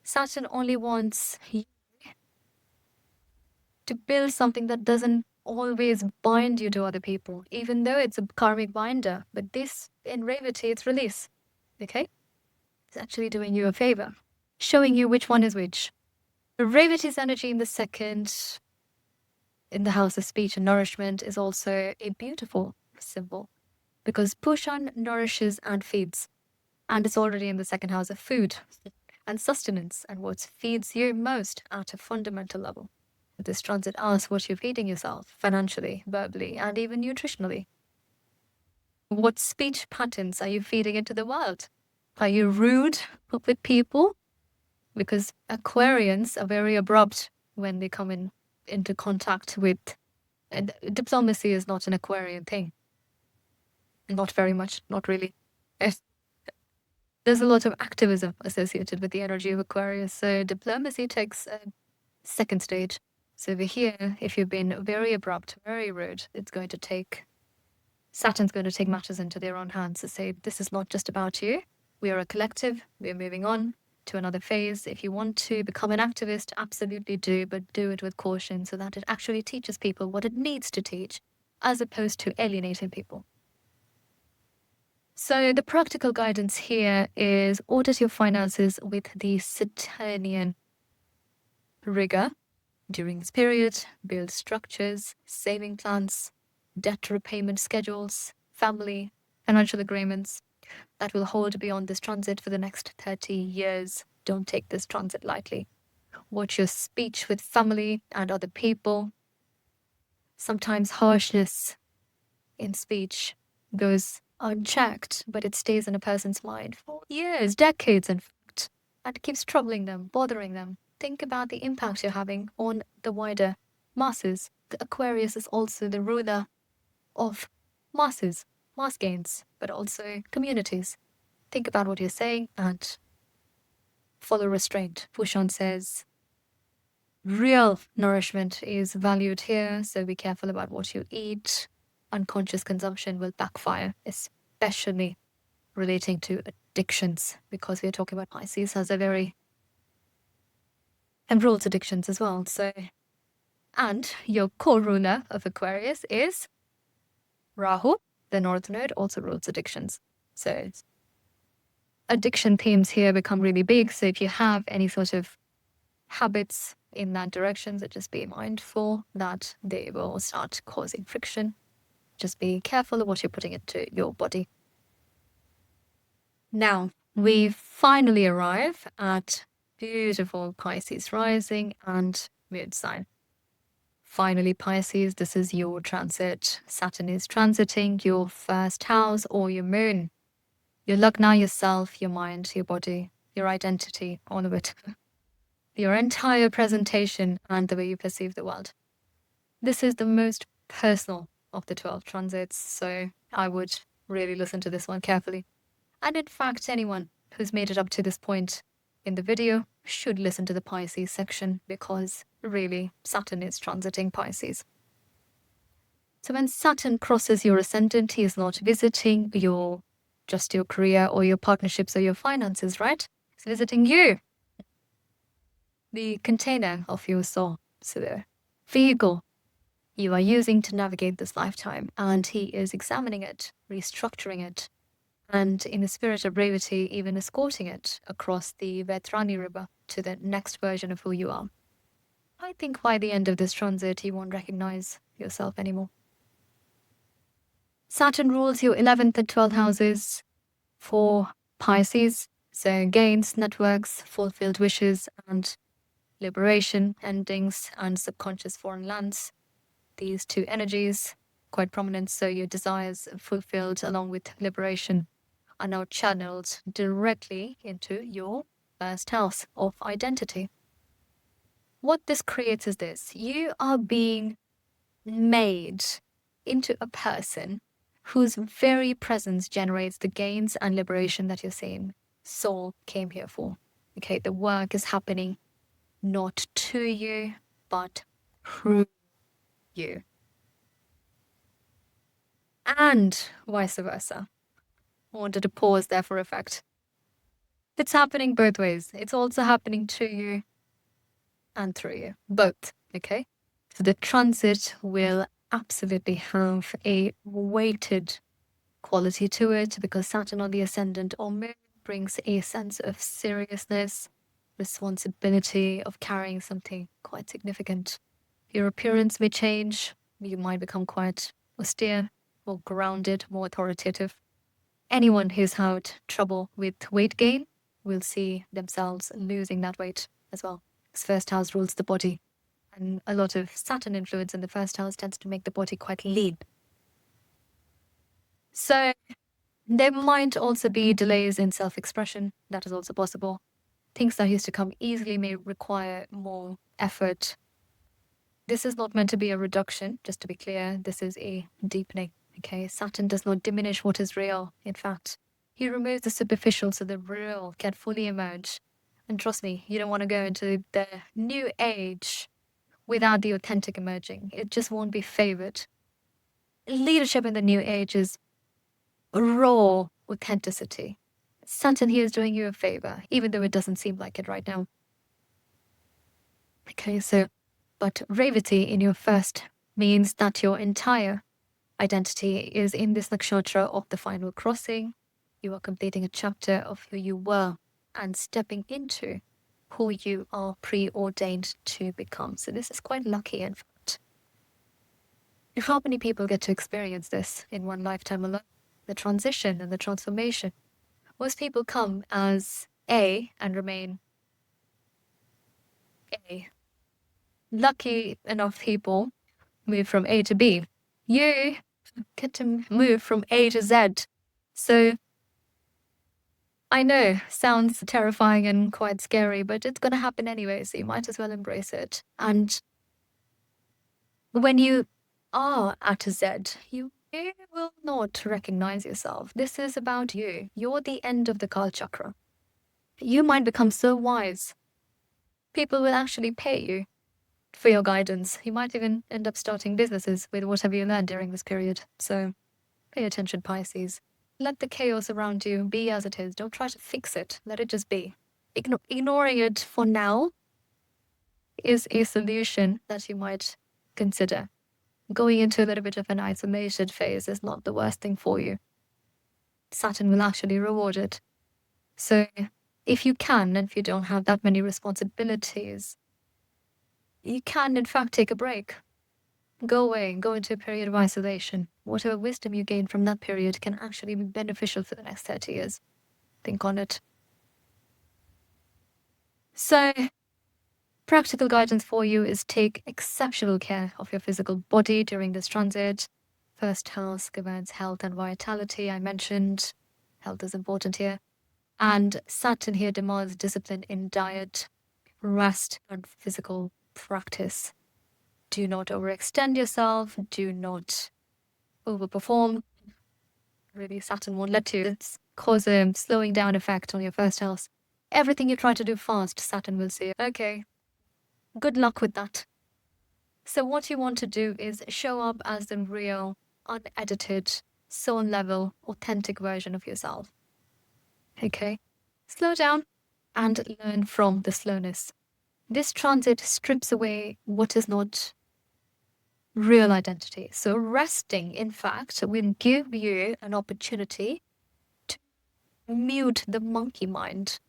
Saturn only wants you to build something that doesn't always bind you to other people, even though it's a karmic binder. But this, in Revati, it's release. Okay? It's actually doing you a favor, showing you which one is which. Revati's energy in the second, in the house of speech and nourishment, is also a beautiful symbol because Pushan nourishes and feeds, and it's already in the second house of food and sustenance and what feeds you most at a fundamental level. This transit asks what you're feeding yourself financially, verbally, and even nutritionally. What speech patterns are you feeding into the world? Are you rude with people? Because Aquarians are very abrupt when they come into contact with. And diplomacy is not an Aquarian thing. Not very much, not really. There's a lot of activism associated with the energy of Aquarius, so diplomacy takes a second stage. So over here, if you've been very abrupt, very rude, Saturn's going to take matters into their own hands to say, this is not just about you. We are a collective. We are moving on to another phase. If you want to become an activist, absolutely do, but do it with caution so that it actually teaches people what it needs to teach, as opposed to alienating people. So the practical guidance here is audit your finances with the Saturnian rigor during this period, build structures, saving plans, debt repayment schedules, family, financial agreements that will hold beyond this transit for the next 30 years. Don't take this transit lightly. Watch your speech with family and other people. Sometimes harshness in speech goes unchecked, but it stays in a person's mind for years, decades, in fact, and keeps troubling them, bothering them. Think about the impact you're having on the wider masses. The Aquarius is also the ruler of masses, mass gains, but also communities. Think about what you're saying and follow restraint. Pushan says real nourishment is valued here, so be careful about what you eat. Unconscious consumption will backfire, especially relating to addictions, because we're talking about Pisces has and rules addictions as well. So, and your core ruler of Aquarius is Rahu. The North Node also rules addictions. So addiction themes here become really big. So if you have any sort of habits in that direction, so just be mindful that they will start causing friction. Just be careful of what you're putting into your body. Now, we finally arrive at beautiful Pisces rising and moon sign. Finally, Pisces, this is your transit. Saturn is transiting your first house or your moon. Your Lagna, yourself, your mind, your body, your identity, all of it. Your entire presentation and the way you perceive the world. This is the most personal of the 12 transits, so I would really listen to this one carefully. And in fact, anyone who's made it up to this point in the video should listen to the Pisces section, because really Saturn is transiting Pisces. So when Saturn crosses your ascendant, he is not visiting just your career or your partnerships or your finances, right? He's visiting you, the container of your soul, so the vehicle you are using to navigate this lifetime. And he is examining it, restructuring it, and in the spirit of Revati, even escorting it across the Vetrani River to the next version of who you are. I think by the end of this transit, you won't recognize yourself anymore. Saturn rules your 11th and 12th houses for Pisces, so gains, networks, fulfilled wishes, and liberation, endings, and subconscious foreign lands. These two energies, quite prominent, so your desires fulfilled along with liberation are now channeled directly into your first house of identity. What this creates is this: you are being made into a person whose very presence generates the gains and liberation that your same soul came here for. Okay, the work is happening not to you, but through you. And vice versa. I wanted to pause there for effect. It's happening both ways. It's also happening to you and through you. Both, okay? So the transit will absolutely have a weighted quality to it, because Saturn on the ascendant or moon brings a sense of seriousness, responsibility of carrying something quite significant. Your appearance may change. You might become quite austere, more grounded, more authoritative. Anyone who's had trouble with weight gain will see themselves losing that weight as well. This first house rules the body, and a lot of Saturn influence in the first house tends to make the body quite lean. So there might also be delays in self-expression. That is also possible. Things that used to come easily may require more effort. This is not meant to be a reduction, just to be clear. This is a deepening. Okay, Saturn does not diminish what is real. In fact, he removes the superficial so the real can fully emerge. And trust me, you don't want to go into the new age without the authentic emerging. It just won't be favored. Leadership in the new age is raw authenticity. Saturn here is doing you a favor, even though it doesn't seem like it right now. Okay, so, but Revati in your first means that your entire identity is in this nakshatra of the final crossing. You are completing a chapter of who you were and stepping into who you are preordained to become. So this is quite lucky, in fact. How many people get to experience this in one lifetime alone? The transition and the transformation. Most people come as A and remain A. Lucky enough people move from A to B. You get to move from A to Z. So I know, sounds terrifying and quite scary, but it's going to happen anyway, so you might as well embrace it. And when you are at a Z, you will not recognize yourself. This is about you. You're the end of the Kalachakra. You might become so wise. People will actually pay you for your guidance. You might even end up starting businesses with whatever you learned during this period. So pay attention, Pisces. Let the chaos around you be as it is. Don't try to fix it. Let it just be. Ignoring it for now is a solution that you might consider. Going into a little bit of an isolated phase is not the worst thing for you. Saturn will actually reward it. So if you can, and if you don't have that many responsibilities, you can in fact take a break. Go away, go into a period of isolation. Whatever wisdom you gain from that period can actually be beneficial for the next 30 years. Think on it. So Practical guidance for you is take exceptional care of your physical body during this transit. First house governs health and vitality. I mentioned health is important here. And Saturn here demands discipline in diet, rest, and physical practice. Do not overextend yourself. Do not overperform. Really, Saturn won't let you. It's cause a slowing down effect on your first house. Everything you try to do fast, Saturn will say, okay, good luck with that. So what you want to do is show up as the real, unedited, soul level, authentic version of yourself. Okay? Slow down and learn from the slowness. This transit strips away what is not real identity. So resting, in fact, will give you an opportunity to mute the monkey mind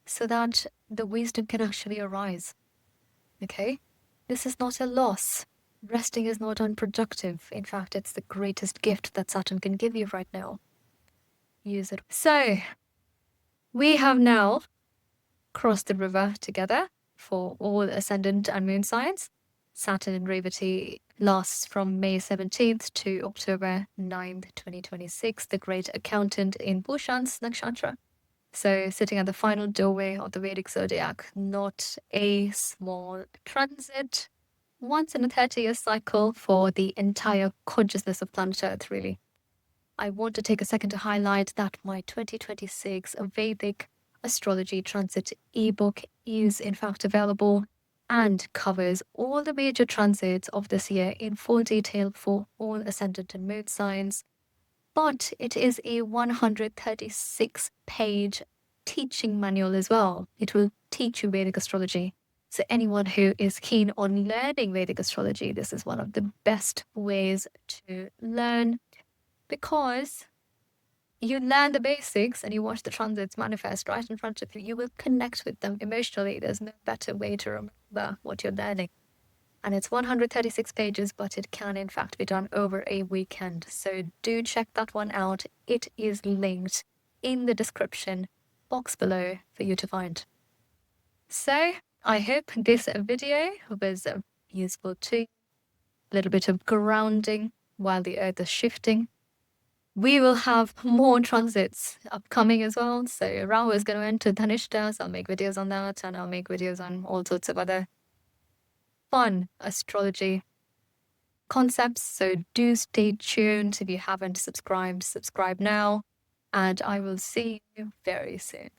so that the wisdom can actually arise. Okay? This is not a loss. Resting is not unproductive. In fact, it's the greatest gift that Saturn can give you right now. Use it. So, we have now crossed the river together for all ascendant and moon signs. Saturn in Revati lasts from May 17th to October 9th, 2026, the great accountant in Pushan's Nakshatra. So sitting at the final doorway of the Vedic zodiac, not a small transit, once in a 30-year cycle for the entire consciousness of planet Earth, really. I want to take a second to highlight that my 2026 Vedic Astrology Transit ebook is in fact available and covers all the major transits of this year in full detail for all ascendant and moon signs. But it is a 136-page teaching manual as well. It will teach you Vedic astrology. So anyone who is keen on learning Vedic astrology, this is one of the best ways to learn, because you learn the basics and you watch the transits manifest right in front of you. You will connect with them emotionally. There's no better way to remember what you're learning. And it's 136 pages, but it can in fact be done over a weekend. So do check that one out. It is linked in the description box below for you to find. So I hope this video was useful too. A little bit of grounding while the earth is shifting. We will have more transits upcoming as well. So Rahu is going to enter Dhanishta, so I'll make videos on that, and I'll make videos on all sorts of other fun astrology concepts. So do stay tuned. If you haven't subscribed, subscribe now, and I will see you very soon.